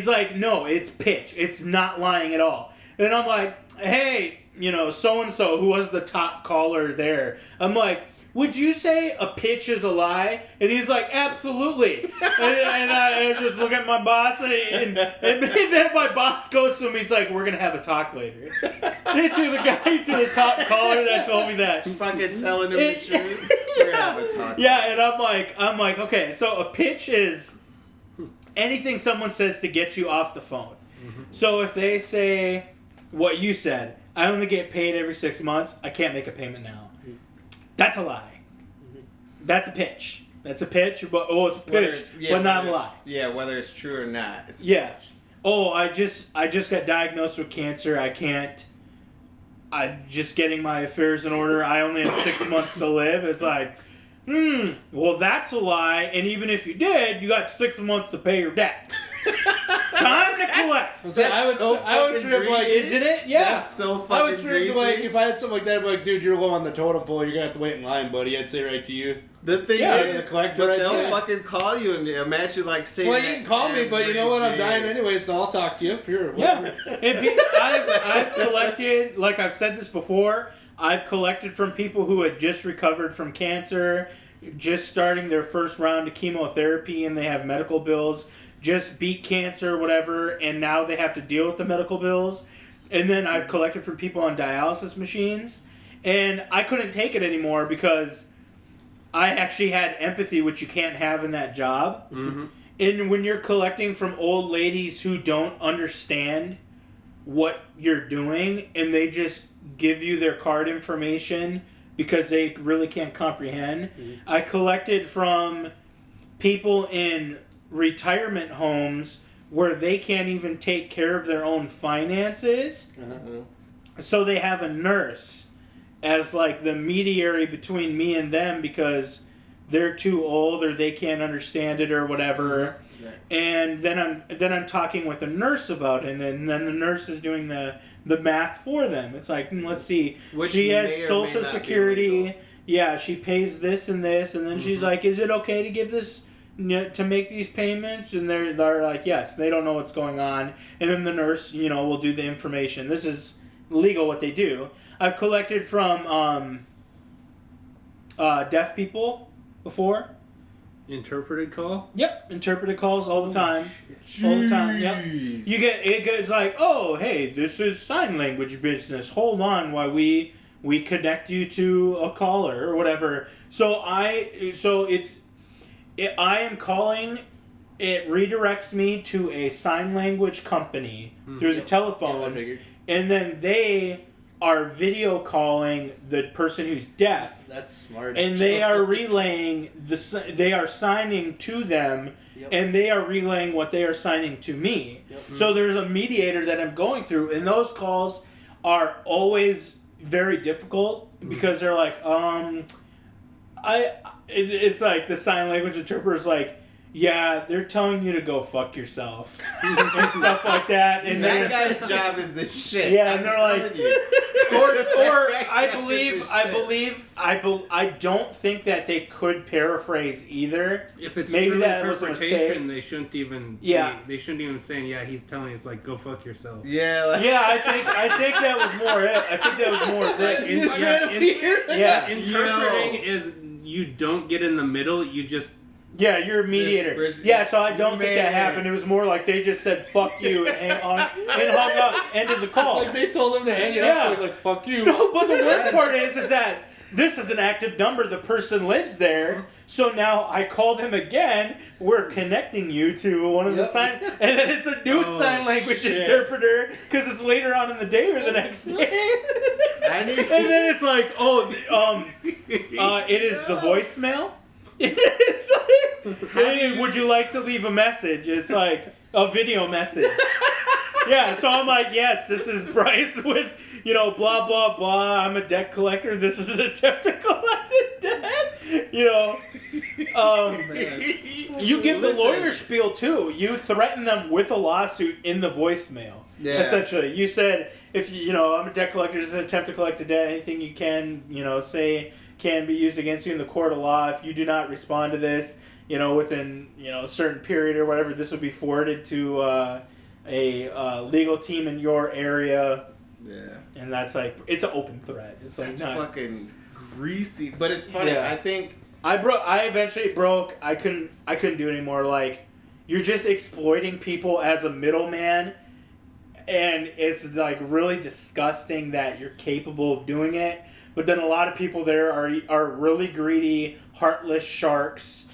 like, no, it's pitch. It's not lying at all. And I'm like, hey, so-and-so, who was the top caller there. I'm like, would you say a pitch is a lie? And he's like, absolutely. and I just look at my boss, and then my boss goes to him, he's like, we're going to have a talk later. And to the top caller that told me that. Just fucking telling him the truth. We're going to have a talk. Yeah, and I'm like, okay, so a pitch is anything someone says to get you off the phone. Mm-hmm. So if they say what you said, I only get paid every 6 months, I can't make a payment now. That's a lie. That's a pitch. That's a pitch, but it's a pitch, but not a lie. Yeah, whether it's true or not, it's a pitch. Oh, I just got diagnosed with cancer. I'm just getting my affairs in order. I only have 6 months to live. It's like, well, that's a lie. And even if you did, you got 6 months to pay your debt. Time to collect. I would trip like, isn't it? Yeah. That's so fucking I would trip greasy. like, if I had something like that, I'd be like, dude, you're low on the totem pole. You're gonna have to wait in line, buddy. I'd say right to you. The thing is, the collector, but I'd they'll say. fucking call you and imagine like saying. Well, you can call me, but you know what? I'm every dying day. anyway, so I'll talk to you. Sure. Yeah. And I've collected, like I've said this before, I've collected from people who had just recovered from cancer, just starting their first round of chemotherapy, and they have medical bills, just beat cancer, whatever, and now they have to deal with the medical bills. And then I've collected from people on dialysis machines, and I couldn't take it anymore because I actually had empathy, which you can't have in that job. Mm-hmm. And when you're collecting from old ladies who don't understand what you're doing, and they just give you their card information because they really can't comprehend. Mm-hmm. I collected from people in retirement homes where they can't even take care of their own finances. Mm-hmm. So they have a nurse as like the mediary between me and them because they're too old or they can't understand it or whatever. Yeah. And then I'm talking with a nurse about it, and then the nurse is doing the math for them. It's like, let's see, which she has may or Social may not Security. Yeah, she pays this and this, and then she's like, is it okay to give this, to make these payments? And they're like, yes. They don't know what's going on, and then the nurse, will do the information. This is legal what they do. I've collected from deaf people before. Interpreted call? Yep, interpreted calls all the time. All the time, yep. You get, it's like, oh, hey, this is sign language business. Hold on while we connect you to a caller or whatever. So I am calling, it redirects me to a sign language company through the telephone, and then they are video calling the person who's deaf. That's smart. And they are relaying they are signing to them, and they are relaying what they are signing to me. Yep. So there's a mediator that I'm going through, and those calls are always very difficult because they're like, it's like the sign language interpreter's like, yeah, they're telling you to go fuck yourself and stuff like that. And that guy's job is the shit. Yeah, and they're like, or I don't think that they could paraphrase either. If it's maybe true that was a interpretation, mistake. they shouldn't even. Yeah, they shouldn't even say, yeah, he's telling you. It's like, go fuck yourself. Yeah. Like, yeah, I think that was more it. I think that was more it. Interpreting is you don't get in the middle. You just. Yeah, you're a mediator. Yeah, so I don't think that happened. It was more like they just said "fuck you" and hung up, ended the call. Like they told him to hang it up, so he's like, "Fuck you." No, but the worst part is that this is an active number. The person lives there, so now I called him again. We're connecting you to one of the sign, and then it's a new sign language interpreter because it's later on in the day or the next day. And then it's like, it is the voicemail. It's like, hey, would you like to leave a message? It's like a video message. Yeah, so I'm like, yes, this is Bryce with, blah, blah, blah. I'm a debt collector. This is an attempt to collect a debt. You give the lawyer spiel, too. You threaten them with a lawsuit in the voicemail. Yeah. Essentially. You said, if I'm a debt collector, this is an attempt to collect a debt. Anything you can, say can be used against you in the court of law. If you do not respond to this, within a certain period or whatever, this would be forwarded to a legal team in your area. Yeah. And that's like, it's an open thread. It's like that's fucking greasy, but it's funny. Yeah. I think I eventually broke. I couldn't do it anymore. Like, you're just exploiting people as a middleman, and it's like really disgusting that you're capable of doing it. But then a lot of people there are really greedy, heartless sharks.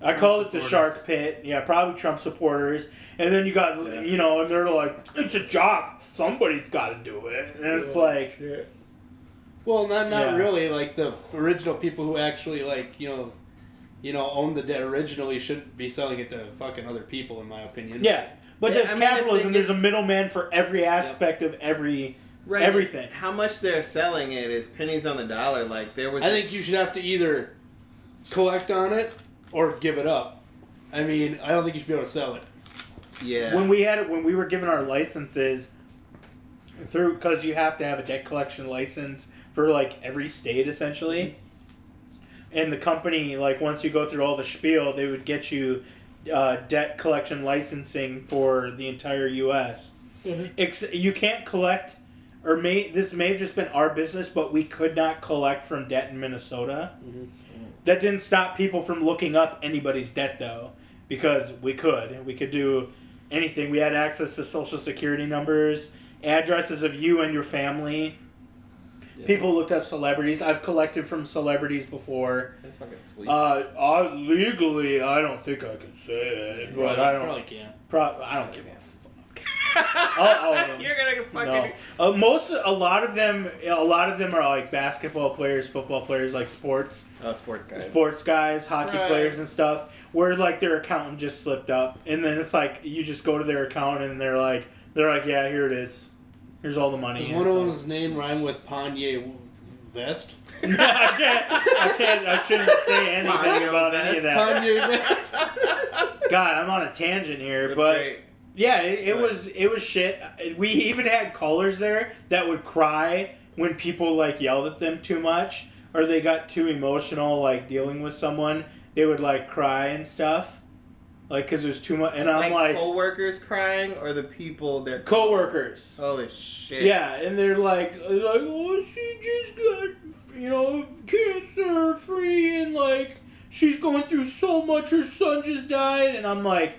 I call it the shark pit. Yeah, probably Trump supporters. And then you got, and they're like, it's a job. Somebody's got to do it. And it's like... Shit. Well, not really. Like, the original people who actually, like, own the debt originally shouldn't be selling it to fucking other people, in my opinion. Yeah, but that's capitalism. There's a middleman for every aspect of everything. How much they're selling it is pennies on the dollar. Like, there was... I think you should have to either collect on it or give it up. I mean, I don't think you should be able to sell it. Yeah. When we were given our licenses because you have to have a debt collection license for like every state essentially, and the company, like, once you go through all the spiel, they would get you debt collection licensing for the entire U.S. Mm-hmm. You can't collect, this may have just been our business, but we could not collect from debt in Minnesota. Mm-hmm. That didn't stop people from looking up anybody's debt, though, because we could do anything. We had access to social security numbers, addresses of you and your family. Yeah. People looked up celebrities. I've collected from celebrities before. That's fucking sweet. Legally, I don't think I can say it, but I don't. Probably can. I don't give a fuck. All of them. You're gonna fucking a lot of them are like basketball players, football players, like sports. Oh, sports guys, hockey players and stuff, where like their accountant just slipped up, and then it's like you just go to their account and they're like, yeah, here it is. Here's all the money. Does one of them's name rhyme with Kanye Vest? No, I shouldn't say anything about any of that. Kanye Vest. God, I'm on a tangent here, That's but great. Yeah, it was shit. We even had callers there that would cry when people like yelled at them too much or they got too emotional, like dealing with someone. They would like cry and stuff, like because there's too much. And I'm like coworkers crying or the people that coworkers. Holy shit! Yeah, and they're like, oh, she just got cancer free, and like she's going through so much. Her son just died, and I'm like.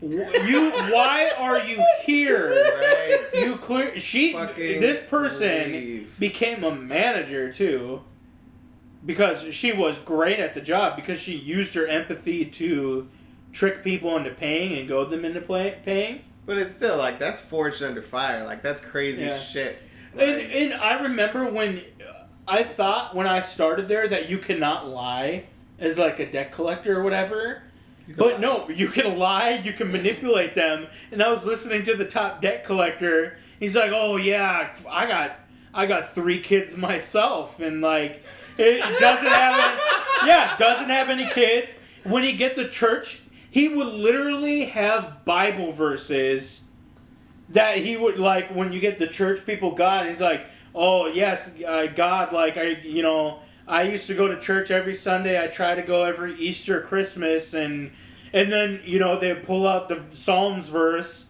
Why are you here? Right. This person became a manager too, because she was great at the job because she used her empathy to trick people into paying and goad them into paying. But it's still like that's forged under fire. Like that's crazy shit. Like, and I remember when I thought when I started there that you cannot lie as like a debt collector or whatever. But no, you can lie, you can manipulate them. And I was listening to the top debt collector. He's like, "Oh yeah, I got 3 kids myself, and like it doesn't have any kids." When he get to church, he would literally have Bible verses that he would like when you get to church. People, God, he's like, "Oh yes, God, like I used to go to church every Sunday. I try to go every Easter, Christmas, and then they pull out the Psalms verse,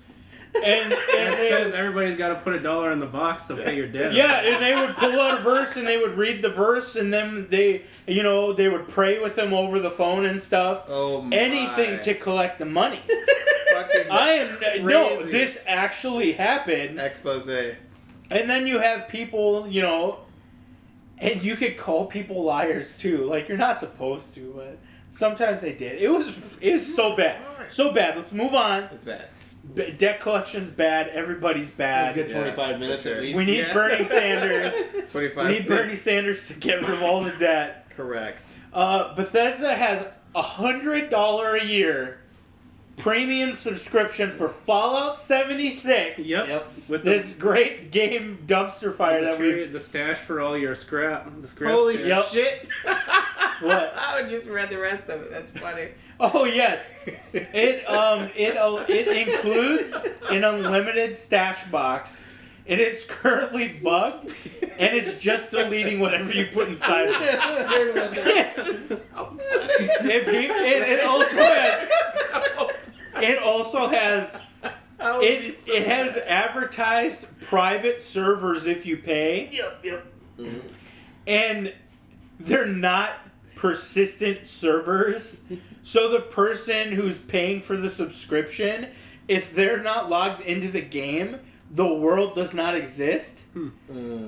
and it says everybody's got to put $1 in the box to pay your debt. Yeah, and they would pull out a verse and they would read the verse, and then they would pray with them over the phone and stuff. Oh my! Anything to collect the money. This actually happened. Expose. And then you have people, and you could call people liars too. Like, you're not supposed to, but sometimes they did. It was so bad. So bad. Let's move on. It's bad. Debt collection's bad. Everybody's bad. Let's get 25 minutes at least. We need Bernie Sanders. 25. We need Bernie Sanders to get rid of all the debt. Correct. Bethesda has $100 a year premium subscription for Fallout 76. Yep. With this great game dumpster fire that the stash for all your scrap. The scrap. Holy stash. shit! What? I just read the rest of it. That's funny. Oh yes, it includes an unlimited stash box. and it's currently bugged, and it's just deleting whatever you put inside of it. It also has it has advertised private servers if you pay. Yep. Mm-hmm. And they're not persistent servers. So the person who's paying for the subscription, if they're not logged into the game, the world does not exist.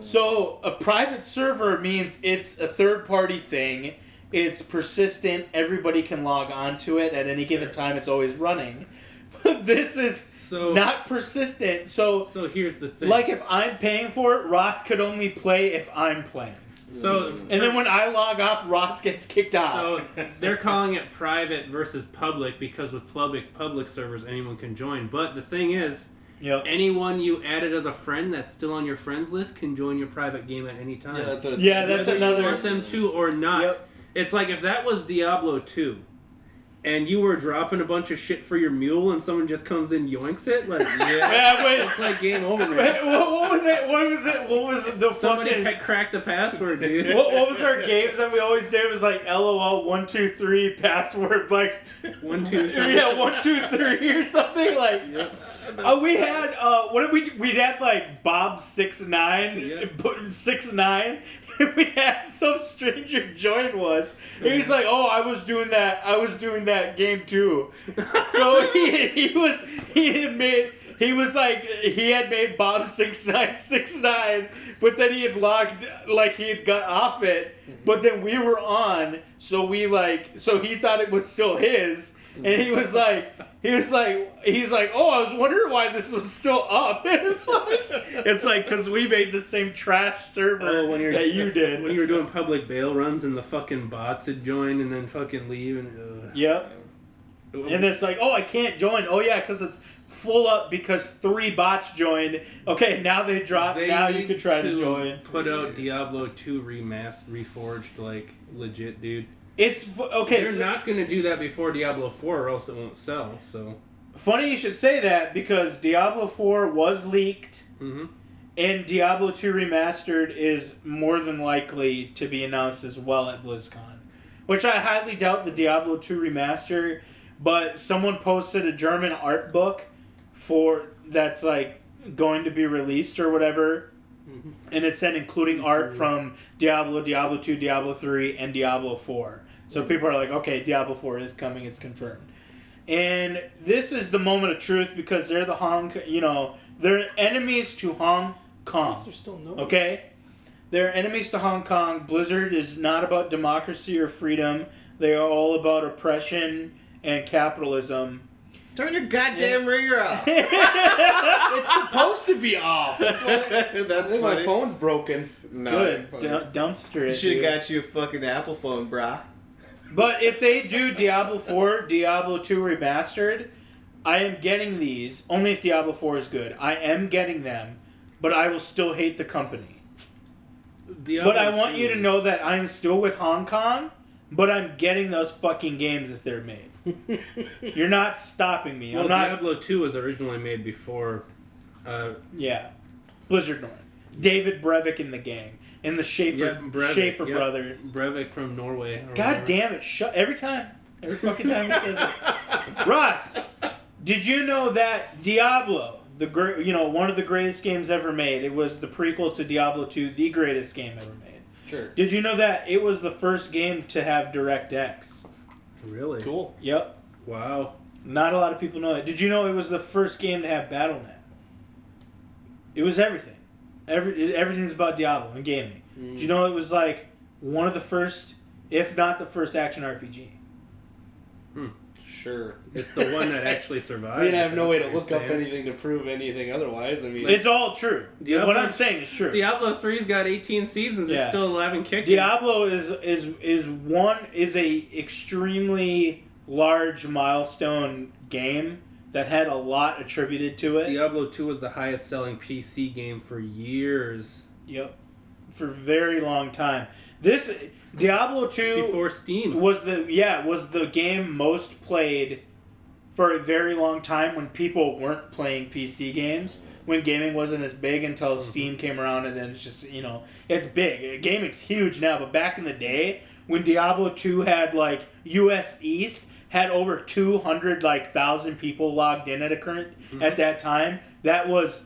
So a private server means it's a third-party thing. It's persistent. Everybody can log onto it at any given time. It's always running. This is not persistent. So here's the thing. Like if I'm paying for it, Ross could only play if I'm playing. And then when I log off, Ross gets kicked off. So they're calling it private versus public because with public servers, anyone can join. But the thing is, anyone you added as a friend that's still on your friends list can join your private game at any time. That's another. You want them to or not. Yep. It's like if that was Diablo 2. And you were dropping a bunch of shit for your mule, and someone just comes in and yoinks it. Like, it's like game over, man. Wait, what was it? What was the Somebody fucking? cracked the password, dude. What was our games that we always did? It was like LOL 123 password 1 2 3. Yeah, 1 2 3 or something like. Yep. We had what did we had like Bob 6ix9ine, 6ix9ine. We had some stranger join us. And he's like, "Oh, I was doing that game too." So he had made Bob 6ix9ine, but then he had he had got off it. But then we were on, so he thought it was still his, and he's like, "Oh, I was wondering why this was still up." It's like because we made the same trash server that you did when you were doing public bail runs, and the fucking bots had joined and then fucking leave and. Yep. And it's like, "Oh, I can't join." Oh yeah, because it's full up because 3 bots joined. Okay, now they dropped. Now you can try to join. Put out Diablo 2 reforged, like legit, dude. It's okay. They're not going to do that before Diablo 4 or else it won't sell, so... Funny you should say that because Diablo 4 was leaked and Diablo 2 Remastered is more than likely to be announced as well at BlizzCon. Which I highly doubt the Diablo 2 Remaster, but someone posted a German art book that's like going to be released or whatever. And it said including art from Diablo, Diablo 2, Diablo 3, and Diablo 4. So people are like, okay, Diablo 4 is coming, it's confirmed. And this is the moment of truth because they're they're enemies to Hong Kong. Okay? They're enemies to Hong Kong. Blizzard is not about democracy or freedom. They are all about oppression and capitalism. Turn your goddamn ringer off. It's supposed to be off. That's funny. funny. My phone's broken. No, good. Dumpster it. You should have got you a fucking Apple phone, brah. But if they do Diablo 4, Diablo 2 Remastered, I am getting these. Only if Diablo 4 is good. I am getting them, but I will still hate the company. But I want you to know that I'm still with Hong Kong, but I'm getting those fucking games if they're made. You're not stopping me. Well, Diablo 2 was originally made before... Blizzard North. David Brevik and the gang. And the Schaefer brothers. Brevik from Norway. God damn it. Every fucking time he says it. Ross, did you know that Diablo, one of the greatest games ever made, it was the prequel to Diablo 2, the greatest game ever made. Sure. Did you know that it was the first game to have DirectX? Really? Cool. Yep. Wow. Not a lot of people know that. Did you know it was the first game to have Battle.net? It was everything. Everything's about Diablo and gaming. Did you know it was like one of the first, if not the first, action RPG? Sure. It's the one that actually survived. I have no way to look up anything to prove anything otherwise. It's all true. What I'm saying is true. Diablo 3's got 18 seasons. It's still alive and kicking. Diablo is a extremely large milestone game that had a lot attributed to it. Diablo 2 was the highest selling PC game for years. Yep. For a very long time. This Diablo 2 before Steam was the game most played for a very long time when people weren't playing PC games. when gaming wasn't as big until Steam came around, and then it's just, you know, it's big. Gaming's huge now, but back in the day, when Diablo 2 had, like, US East had over 200,000 people logged in at that time, that was,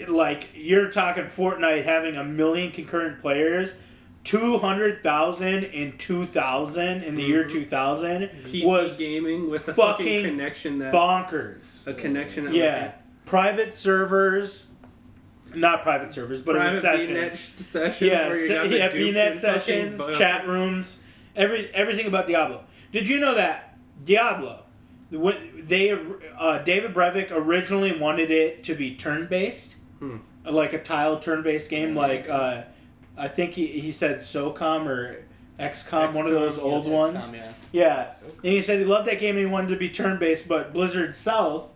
like, you're talking Fortnite having 1 million concurrent players. 200,000 in 2000 in the year 2000 PC was gaming with a fucking fucking connection that bonkers. a connection that Yeah, private servers, not private servers, but it was private sessions. VNet sessions Yeah, where you got the Duke VNet and sessions, fucking chat rooms, everything about Diablo. Did you know that Diablo, when David Brevik originally wanted it to be turn-based, like a tiled turn-based game, like I think he said SOCOM or XCOM, one of those old ones. XCOM, Yeah, and he said he loved that game and he wanted it to be turn-based, but Blizzard South,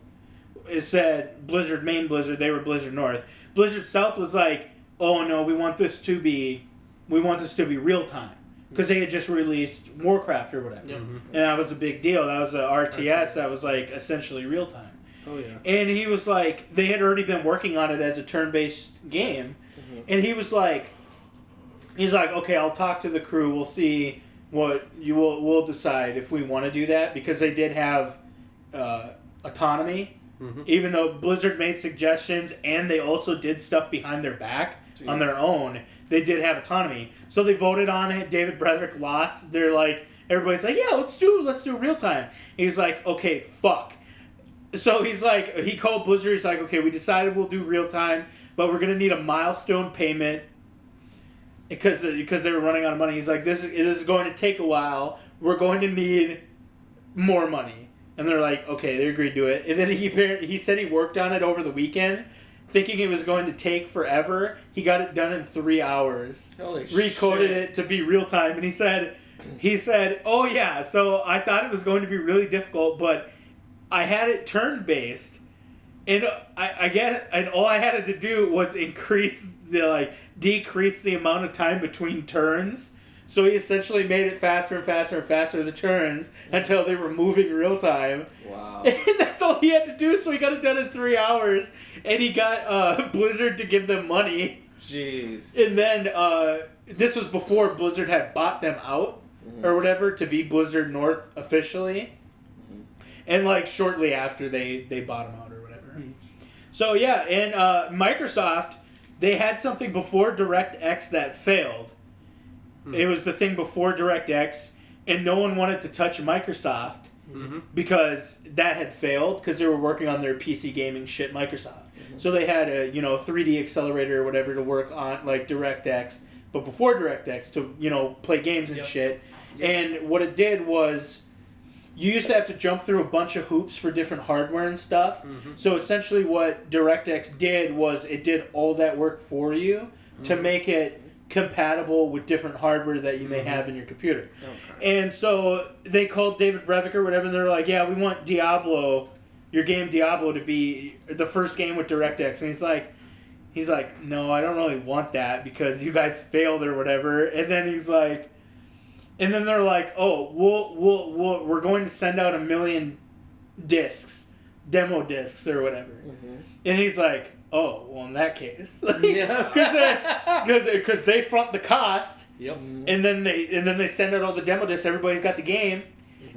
it said Blizzard Main Blizzard, they were Blizzard North. Blizzard South was like, oh no, we want this to be real time, because they had just released Warcraft or whatever, and that was a big deal. That was a RTS that was like essentially real time. Oh yeah. And he was like, they had already been working on it as a turn-based game, and he's like, okay, I'll talk to the crew. We'll see what we'll decide if we want to do that, because they did have autonomy, even though Blizzard made suggestions and they also did stuff behind their back on their own. They did have autonomy, so they voted on it. David Brevik lost. They're like, everybody's like, yeah, let's do real time. He's like, okay, fuck. So he's like, he called Blizzard. He's like, okay, we decided we'll do real time, but we're gonna need a milestone payment. Because they were running out of money. He's like, this is going to take a while. We're going to need more money. And they're like, okay, they agreed to it. And then he said he worked on it over the weekend, thinking it was going to take forever. He got it done in 3 hours. Holy recoded shit. it to be real time. And he said, oh yeah, so I thought it was going to be really difficult, but I had it turn-based. And I guess, and all I had to do was decrease the amount of time between turns. So he essentially made it faster and faster and faster, the turns, until they were moving real time. Wow. And that's all he had to do, so he got it done in 3 hours. And he got Blizzard to give them money. Jeez. And then, this was before Blizzard had bought them out, or whatever, to be Blizzard North officially. And, like, shortly after they bought them out. So yeah, and Microsoft, they had something before DirectX that failed. It was the thing before DirectX, and no one wanted to touch Microsoft because that had failed, because they were working on their PC gaming shit, Microsoft. So they had a 3D accelerator or whatever to work on, like DirectX, but before DirectX to play games and shit. And what it did was, you used to have to jump through a bunch of hoops for different hardware and stuff. So essentially what DirectX did was it did all that work for you to make it compatible with different hardware that you may have in your computer. Okay. And so they called David Brevik or whatever, and they're like, yeah, we want Diablo, your game Diablo, to be the first game with DirectX. And he's like, no, I don't really want that because you guys failed or whatever. And then he's like, and then they're like, oh, we're going to send out 1 million discs, demo discs or whatever. And he's like, oh, well, in that case, because they front the cost, and then they send out all the demo discs. Everybody's got the game,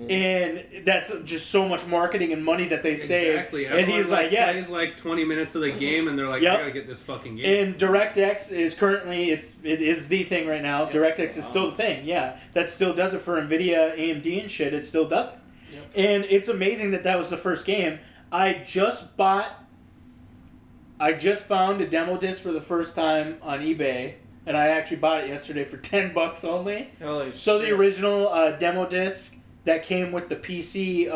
and that's just so much marketing and money that they save. Exactly. And he's like, yes, plays like 20 minutes of the game, and they're like, I gotta get this fucking game. And DirectX is currently it is the thing right now. DirectX is still the thing. Yeah, that still does it for NVIDIA, AMD, and shit. It still does it. And it's amazing that was the first game. I just found a demo disc for the first time on eBay, and I actually bought it yesterday for $10 only. Holy so shit. The original demo disc that came with the PC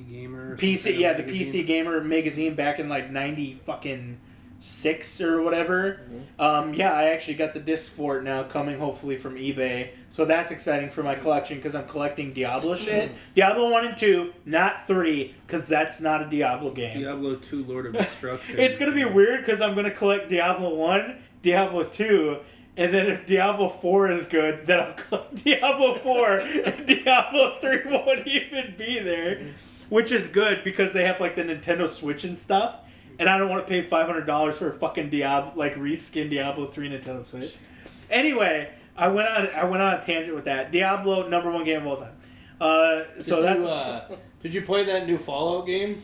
Gamer. The PC Gamer magazine back in like 96 or whatever. I actually got the disc for it now, coming hopefully from eBay. So that's exciting for my collection because I'm collecting Diablo shit. Diablo 1 and 2, not 3, because that's not a Diablo game. Diablo 2 Lord of Destruction. It's going to be weird because I'm going to collect Diablo 1, Diablo 2, and then if Diablo 4 is good, then I'll collect Diablo 4, and Diablo 3 won't even be there. which is good because they have like the Nintendo Switch and stuff, and I don't want to pay $500 for a fucking Diablo, like reskin Diablo 3 Nintendo Switch. Anyway, I went on a tangent with that. Diablo, #1 game of all time. Did you play that new Fallout game?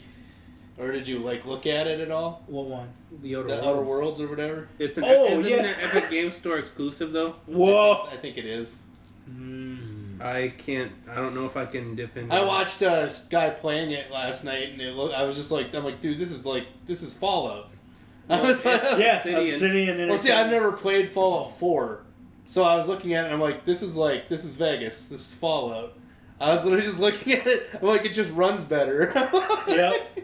Or did you like look at it at all? What one? The Outer Outer Worlds or whatever? It's an Oh, isn't yeah. it an Epic Game Store exclusive though? Whoa! I think it is. I don't know if I can dip into I watched a guy playing it last night, and I was just like, dude, this is Fallout. I was like, Yeah, Obsidian. Obsidian. well, see, I've never played Fallout 4, so I was looking at it, and I'm like, this is Vegas, this is Fallout. I was literally just looking at it, I'm like, it just runs better. Yep.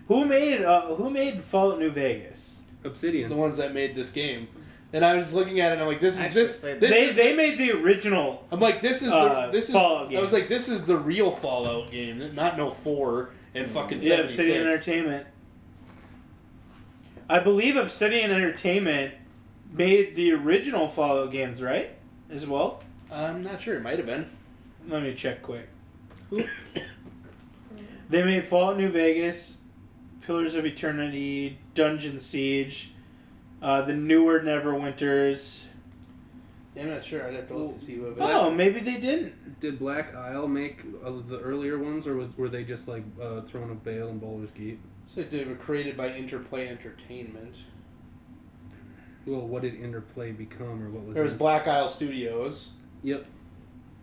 Who made Fallout New Vegas? Obsidian. The ones that made this game. And I was looking at it, and I'm like, They made the original. I'm like, this is Fallout I was like, this is the real Fallout game, not no 4 and fucking 76. Obsidian Entertainment. I believe Obsidian Entertainment made the original Fallout games, right? As well? I'm not sure. It might have been. Let me check quick. They made Fallout New Vegas, Pillars of Eternity, Dungeon Siege, the newer Neverwinters. Yeah, I'm not sure. I'd have to look to see what. Oh, maybe they didn't. Did Black Isle make the earlier ones, or were they just like Throne of Baal and Baldur's Gate? So they were created by Interplay Entertainment. Well, what did Interplay become, or what was There was it? Black Isle Studios. Yep.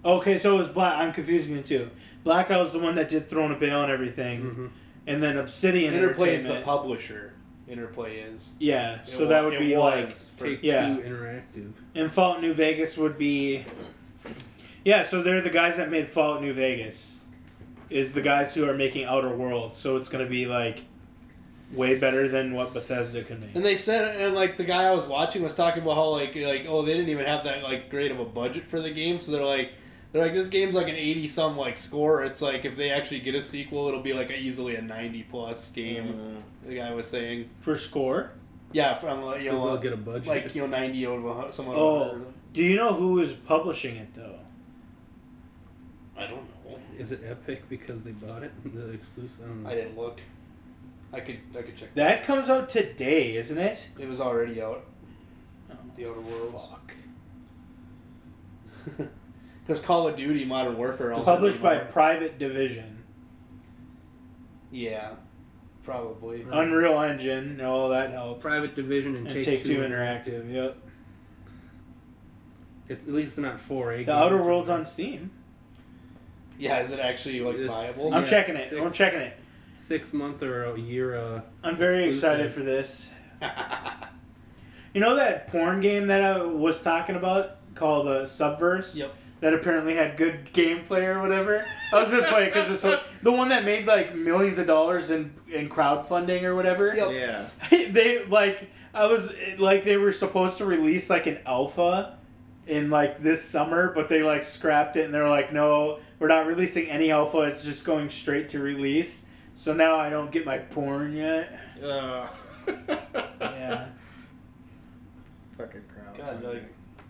Okay, so it was Black. I'm confusing you too. Black Isle's the one that did Throne of Baal and everything, Mm-hmm. and then Obsidian Interplay is Entertainment. the publisher. Interplay is. Yeah, so that would be like Take-Two yeah. Interactive. And Fallout New Vegas would be. Yeah, so they're the guys that made Fallout New Vegas. Is the guys who are making Outer Worlds, so it's gonna be like way better than what Bethesda could make. And they said, and like the guy I was watching was talking about how like oh, they didn't even have that like great of a budget for the game, so they're like this game's like an 80-some like score. It's like if they actually get a sequel, it'll be like easily a 90+ game. The guy was saying For score? yeah, from Because they'll get a budget. like 90 over someone. Oh, do you know who is publishing it though? I don't know. Is it Epic because they bought it? The exclusive? I didn't look. I could check. That comes out today, isn't it? It was already out. Oh, The Outer Worlds. Fuck. Because Call of Duty Modern Warfare also Published came by out. Private Division. Yeah, probably. Unreal Engine, all that helps. Private Division and and Take-Two Interactive, yep. It's at least it's not 4A. The Outer Worlds on Steam. Yeah, is it actually like It's- viable? I'm Yeah, checking it. 6 I'm checking it. 6 month or a year. I'm very excited exclusive. for this. You know that porn game that I was talking about called Subverse? Yep. That apparently had good gameplay or whatever. I was gonna play it because it's the one that made like millions of dollars in crowdfunding or whatever. Yep. Yeah. They they were supposed to release like an alpha in like this summer, but they like scrapped it and they're like, no, we're not releasing any alpha. It's just going straight to release. So now I don't get my porn yet. Yeah. Fucking crowd. God, like,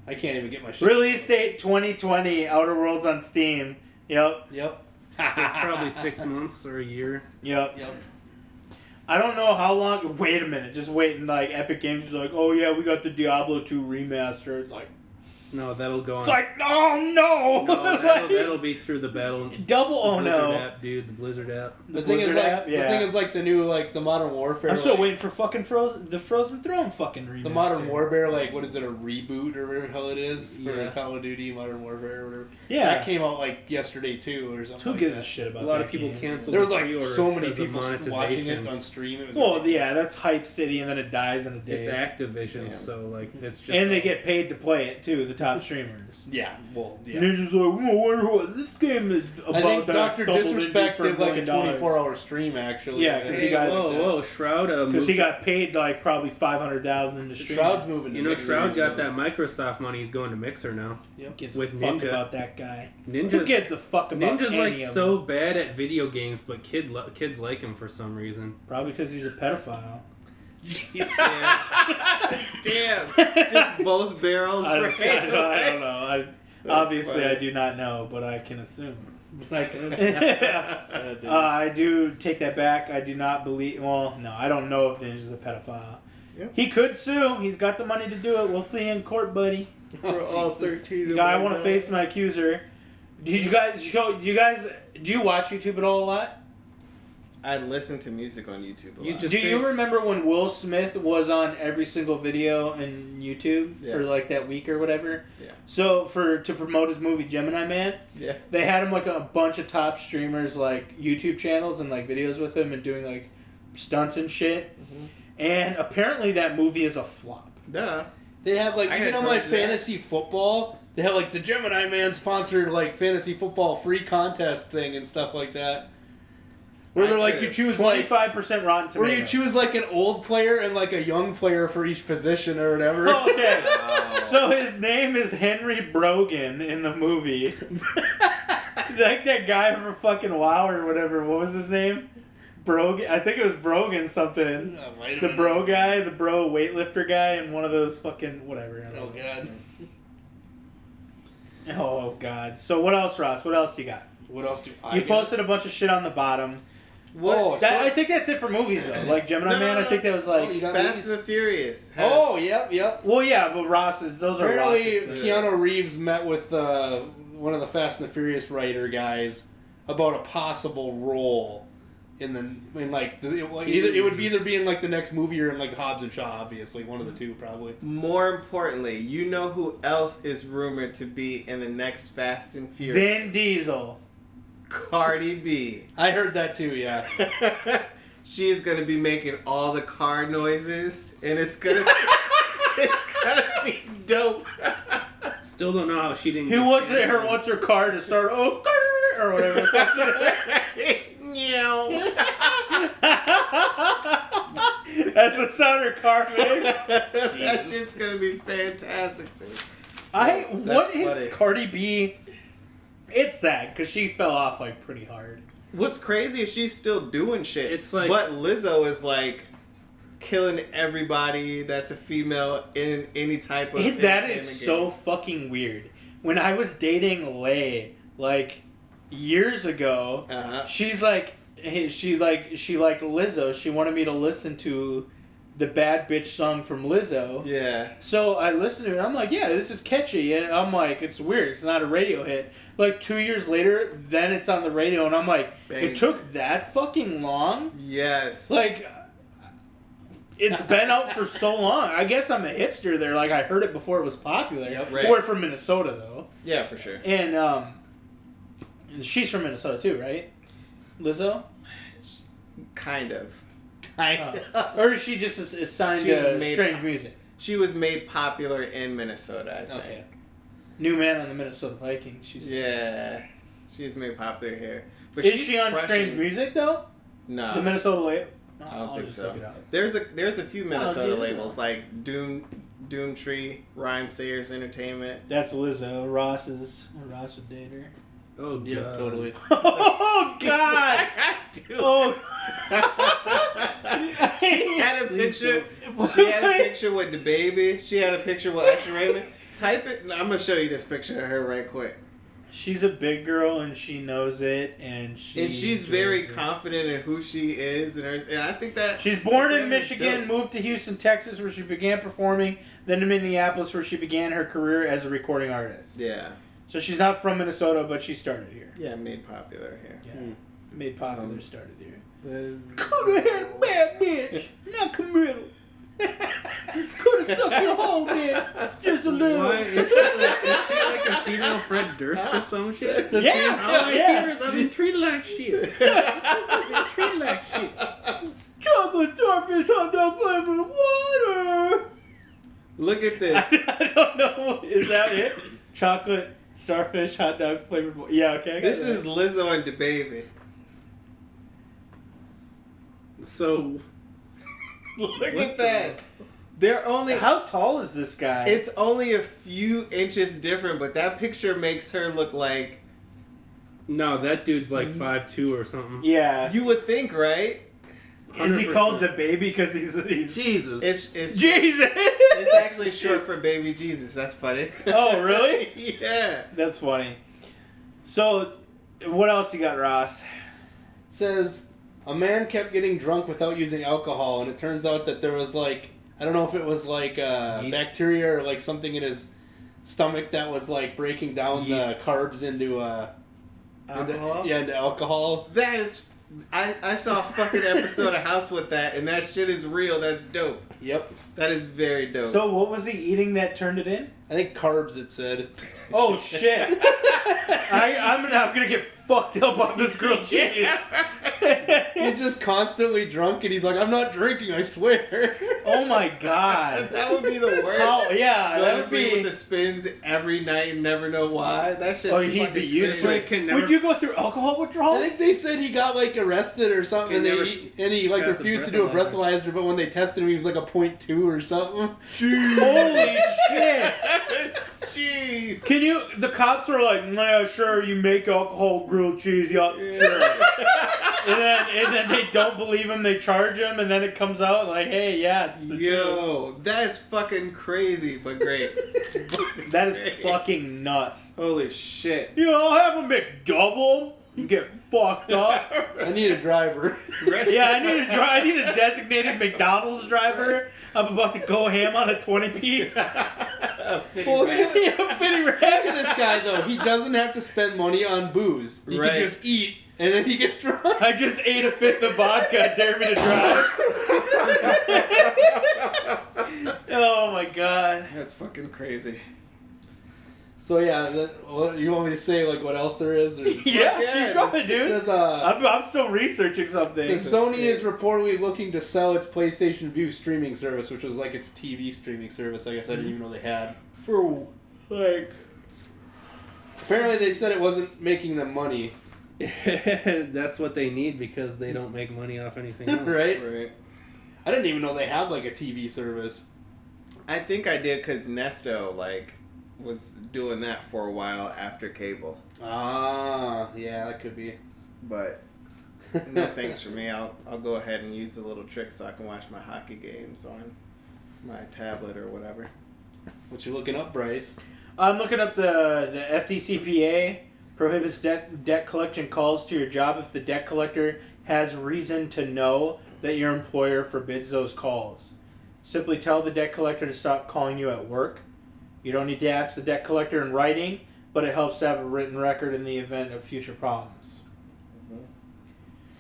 I can't even get my shit. Release date 2020. Outer Worlds on Steam. Yep. Yep. So it's probably 6 months or a year. Yep. Yep. I don't know how long. Wait a minute. Just wait. And like Epic Games is like, oh yeah, we got the Diablo 2 remaster. It's like, No, that'll go on. it's like, oh no. No, that'll be through the battle. Double. Oh Blizzard no. app, dude. The Blizzard app. The thing is, Blizzard like, app? Yeah. the thing is, like, the new, like, the Modern Warfare. I'm still like, waiting for fucking the Frozen Throne fucking remaster. The Modern Warfare, like, what is it, a reboot or whatever the hell it is for Yeah. Call of Duty Modern Warfare or whatever. Yeah. That came out like yesterday too or something. Who like gives that. a shit about A lot that of people game? canceled There was the like pre-orders so many because of people watching it monetization. on stream. It was Well, ridiculous. yeah, that's Hype City, and then it dies in a day. It's Activision, Yeah. so like it's just. And they get paid to play it too. The top streamers. Yeah, well, yeah. Ninja's like, well, I wonder what this game is about. I think that I Dr. stumbled Disrespect into did for like a $1 million. 24-hour stream actually. Yeah, 'cause he Hey, got- whoa, Shroud. Because he got paid like probably $500,000 to stream. Shroud's moving. You to know, Mixer, Shroud got so- that Microsoft money. He's going to Mixer now. Yep. Gives with a fuck Ninja. about that guy. Who Ninja's gives a fuck about Ninja's any like of so them? bad at video games, but kids like him for some reason. Probably because he's a pedophile. Damn. Just both barrels. I right don't know. Obviously, funny. I do not know, but I can assume. Like this. I do take that back. I do not believe. Well, no, I don't know if Ninja's a pedophile. Yep. He could sue. He's got the money to do it. We'll see in court, buddy. For all 13 of Guy, I them want to now. face my accuser. Do you guys watch YouTube at all a lot? I listen to music on YouTube a lot. just- Do you remember when Will Smith was on every single video on YouTube for Yeah. like that week or whatever? Yeah. So to promote his movie Gemini Man, Yeah. they had him like a bunch of top streamers like YouTube channels and like videos with him and doing like stunts and shit. Mhm. And apparently that movie is a flop. Duh. They have like I even gotta on tell like you that. fantasy football, they have like the Gemini Man sponsored like fantasy football free contest thing and stuff like that. Where they're like you choose like 25% Rotten Tomatoes. where you choose like an old player and like a young player for each position or whatever. Okay. Wow. So his name is Henry Brogan in the movie. Like that guy from fucking WoW or whatever. What was his name? Brogan. I think it was Brogan something. The bro guy, the bro weightlifter guy, and one of those fucking whatever. I Oh don't god. know. Oh god. So what else, Ross? What else do you got? What else do I You got? posted a bunch of shit on the bottom. What? Oh, I think that's it for movies though. Like Gemini No, Man, no, I think that was like. Oh, you got Fast movies? and the Furious. has- Oh, yep. Well, yeah, but Ross's. Those are Apparently, Ross's. Keanu Reeves met with one of the Fast and the Furious writer guys about a possible role in like it would either be in like the next movie or in like Hobbs and Shaw. Obviously, one of the two probably. More importantly, you know who else is rumored to be in the next Fast and Furious? Vin Diesel. Cardi B. I heard that too. Yeah. She is gonna be making all the car noises, and it's gonna be dope. Still don't know how she didn't. He get wants canceled. her car to start. Oh, or whatever. Meow. That's what sound her car makes. That's just gonna be fantastic. What is funny. Cardi B? It's sad because she fell off like pretty hard. What's crazy is she's still doing shit. It's like- but Lizzo is like killing everybody that's a female in any type of. That entertainment is so game. fucking weird. When I was dating Lay, like years ago, Uh-huh. she's like, she liked Lizzo. She wanted me to listen to the Bad Bitch song from Lizzo. Yeah. So I listened to it and I'm like, yeah, this is catchy. And I'm like, it's weird. It's not a radio hit. Like 2 years later, then it's on the radio and I'm like, Bang. it took that fucking long? Yes. Like, it's been out for so long. I guess I'm a hipster there. Like, I heard it before it was popular. Yep. Right. We're from Minnesota, though. Yeah, for sure. And she's from Minnesota, too, right? Lizzo? Kind of. Or is she just is signed She was to made- Strange Music? She was made popular in Minnesota, I think. Okay. New man on the Minnesota Vikings. She's Yeah. She's made popular here. But Is she's she on crushing- Strange Music, though? No. The Minnesota label? No, I don't I'll think just so. look it up. There's a few Minnesota yeah. labels like Doomtree, Rhyme Sayers Entertainment. That's Lizzo. Ross would date her. Oh, Yeah, God. totally. Oh, God! Oh. She had a picture. She had a picture with the baby. She had a picture with Usher Raymond. Type it. I'm gonna show you this picture of her right quick. She's a big girl and she knows it, and She's very enjoys it. confident in who she is, and I think that She's born in that is Michigan, dope. moved to Houston, Texas, where she began performing, then to Minneapolis, where she began her career as a recording artist. Yeah, So she's not from Minnesota, but she started here. yeah, made popular here. Yeah. Made popular, started here. Liz- Coulda had a bad bitch, not committal. Coulda sucked your whole man, just a little. Why is she like a female Fred Durst or some shit? Yeah, All I yeah. hear is I've been treated like shit. I've been treated like shit. Chocolate starfish hot dog flavored water. Look at this. I don't know. Is that it? Chocolate starfish hot dog flavored water. Yeah, okay. I got This that. is Lizzo and the baby. So, Look at that. They're only. How tall is this guy? It's only a few inches different, but that picture makes her look like. no, that dude's like 5'2" or something. yeah. You would think, right? Is he 100%. called the baby because he's Jesus. It's Jesus? It's actually short for baby Jesus. That's funny. Oh, really? Yeah. That's funny. So, What else you got, Ross? It says a man kept getting drunk without using alcohol, and it turns out that there was like, I don't know if it was like bacteria or like something in his stomach that was like breaking down the carbs into alcohol. Into alcohol. That is, I saw a fucking episode of House with that, and that shit is real. That's dope. Yep. That is very dope. So what was he eating that turned it in? I think carbs, it said. Oh shit! I'm gonna get fucked up off this grilled cheese. He's just constantly drunk, and he's like, "I'm not drinking, I swear." Oh my god! That would be the worst. Oh yeah, Go that to would sleep be. with the spins every night and never know why. That shit's Oh, he'd be used to it. Would you go through alcohol withdrawals? I think they said he got like arrested or something, and he like pass a refused to do a breathalyzer. But when they tested him, he was like a 0.2 or something. Holy shit! Jeez. Can you? The cops are like, "Yeah, sure, you make alcohol grilled cheese, yeah, sure." and then they don't believe him. They charge him, and then it comes out like, "Hey, yeah, it's the truth." Yo, that is fucking crazy, but great. That is fucking nuts. Holy shit. You know, I'll have a McDouble and get fucked up. I need a driver. Yeah, I need a designated McDonald's driver. I'm about to go ham on a 20-piece. Well, Fitty look at this guy though. He doesn't have to spend money on booze. He can just eat, and then he gets drunk. I just ate a fifth of vodka. Dare me to drive. Oh my god. That's fucking crazy. So yeah, you want me to say like what else there is? Or? Yeah, keep going, It dude. says, I'm still researching something. Sony is reportedly looking to sell its PlayStation Vue streaming service, which was like its TV streaming service. I guess I didn't even know they had. For like, apparently they said it wasn't making them money. That's what they need because they don't make money off anything else. Right. I didn't even know they had like a TV service. I think I did because Nesto was doing that for a while after cable. Ah, yeah, that could be. But no thanks for me. I'll go ahead and use the little trick so I can watch my hockey games on my tablet or whatever. What you looking up, Bryce? I'm looking up the FDCPA prohibits debt collection calls to your job if the debt collector has reason to know that your employer forbids those calls. Simply tell the debt collector to stop calling you at work. You don't need to ask the debt collector in writing, but it helps to have a written record in the event of future problems.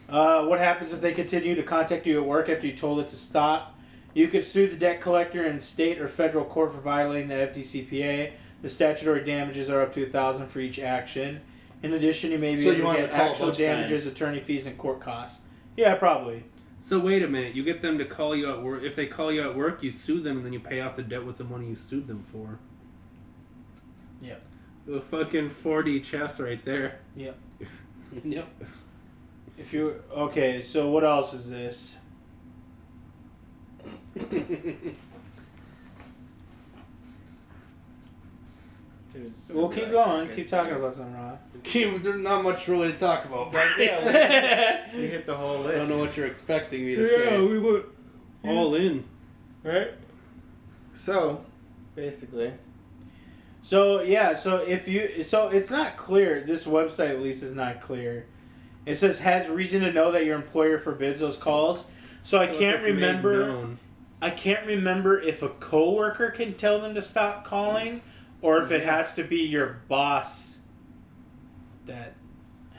What happens if they continue to contact you at work after you told it to stop? You could sue the debt collector in state or federal court for violating the FDCPA. The statutory damages are up to $1,000 for each action. In addition, you may be able to get actual damages, attorney fees, and court costs. Yeah, probably. So wait a minute, you get them to call you at work. If they call you at work, you sue them, and then you pay off the debt with the money you sued them for. Yep. A fucking 4D chess right there. Yep. Yep. Okay, so what else is this? We'll keep going. Keep talking about something, Rob. There's not much really to talk about. But Yeah, you hit the whole list. I don't know what you're expecting me to say. we went all in. Right? So, basically. So it's not clear. This website at least is not clear. It says has reason to know that your employer forbids those calls. So I can't remember. I can't remember if a coworker can tell them to stop calling, or if it has to be your boss that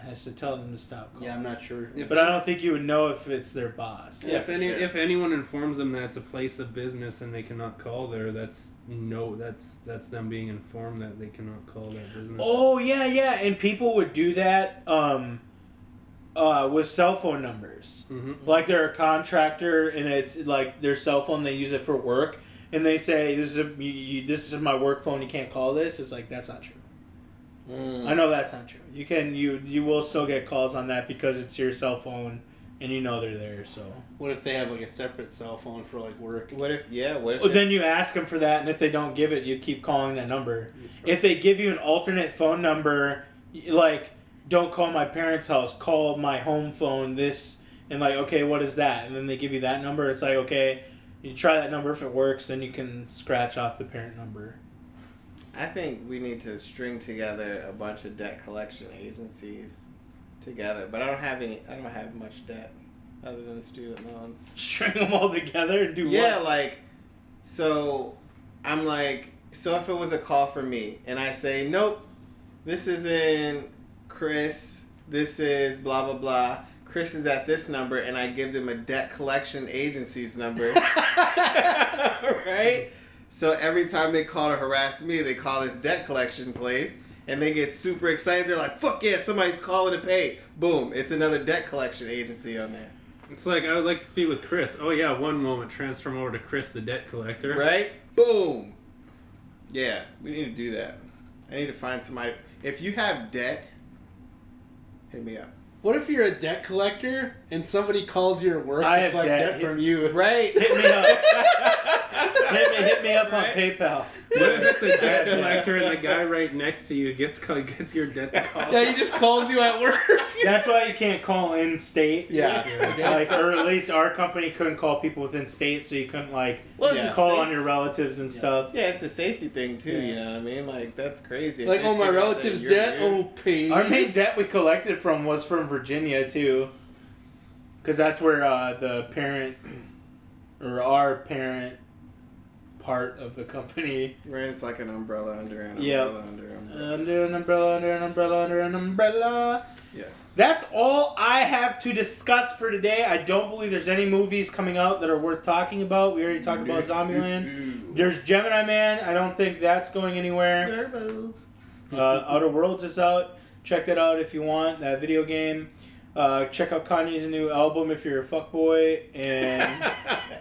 has to tell them to stop calling. Yeah, I'm not sure. But I don't think you would know if it's their boss. Yeah, if anyone informs them that it's a place of business and they cannot call there, that's them being informed that they cannot call that business. Oh yeah, and people would do that with cell phone numbers. Mm-hmm. Like they're a contractor and it's like their cell phone, they use it for work, and they say this is my work phone. You can't call this. It's like that's not true. I know that's not true. You will still get calls on that because it's your cell phone and you know they're there. So what if they have like a separate cell phone for like work? What if then you ask them for that, and if they don't give it, you keep calling that number. If they give you an alternate phone number, like don't call my parents' house, call my home phone. This and like okay, what is that? And then they give you that number. It's like okay, you try that number. If it works, then you can scratch off the parent number. I think we need to string together a bunch of debt collection agencies together. But I don't have much debt other than student loans. String them all together and do what? Yeah, like, so I'm like, so if it was a call for me and I say, nope, this isn't Chris, this is blah, blah, blah. Chris is at this number, and I give them a debt collection agency's number. Right? So every time they call to harass me, they call this debt collection place, and they get super excited. They're like, fuck yeah, somebody's calling to pay. Boom, it's another debt collection agency on there. It's like, I would like to speak with Chris. Oh yeah, one moment, transfer him over to Chris, the debt collector. Right? Boom. Yeah, we need to do that. I need to find somebody. If you have debt, hit me up. What if you're a debt collector and somebody calls your work I to have collect debt. debt from you? Right? Hit me up. hit me up on PayPal. What if it's a debt collector and the guy right next to you gets your debt to call? Yeah, he just calls you at work. That's why you can't call in state. Yeah. Like, or at least our company couldn't call people within state, so you couldn't call on your relatives and stuff. Yeah, it's a safety thing too. You know what I mean? Like, that's crazy. Like, oh, my relative's debt. Oh, pay. Our main debt we collected from was from Virginia too, because that's where the parent or our parent part of the company. Right, it's like an umbrella under an umbrella Yep. under an umbrella. Under an umbrella, under an umbrella, under an umbrella. Yes. That's all I have to discuss for today. I don't believe there's any movies coming out that are worth talking about. We already talked about Zombieland. There's Gemini Man. I don't think that's going anywhere. Outer Worlds is out. Check that out if you want, that video game. Check out Kanye's new album if you're a fuckboy. And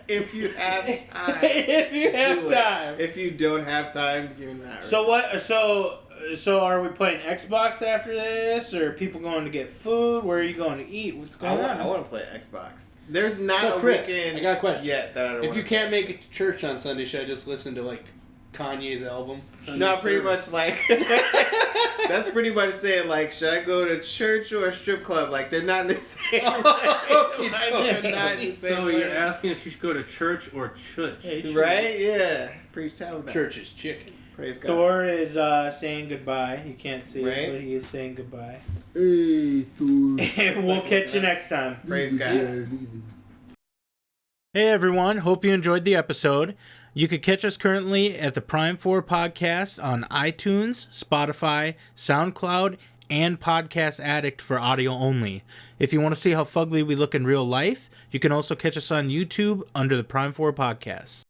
if you have time. if you have time. If you don't have time, you're not. So what? So are we playing Xbox after this, or are people going to get food? Where are you going to eat? What's going on? I want to play Xbox. There's not So, a Chris, weekend I got a question. yet that I don't. If you can't make it to church on Sunday, should I just listen to like Kanye's album? No, pretty much like that's pretty much saying like, should I go to church or a strip club? Like, they're not in the same. They're not in the same. So you're asking if you should go to church or church? Right? Yeah. Preach town. Church is chicken. Praise God. Thor is saying goodbye. You can't see it, but he is saying goodbye. Hey, Thor. We'll catch you next time. Praise God. Hey everyone, hope you enjoyed the episode. You could catch us currently at the Prime 4 Podcast on iTunes, Spotify, SoundCloud, and Podcast Addict for audio only. If you want to see how fugly we look in real life, you can also catch us on YouTube under the Prime 4 Podcast.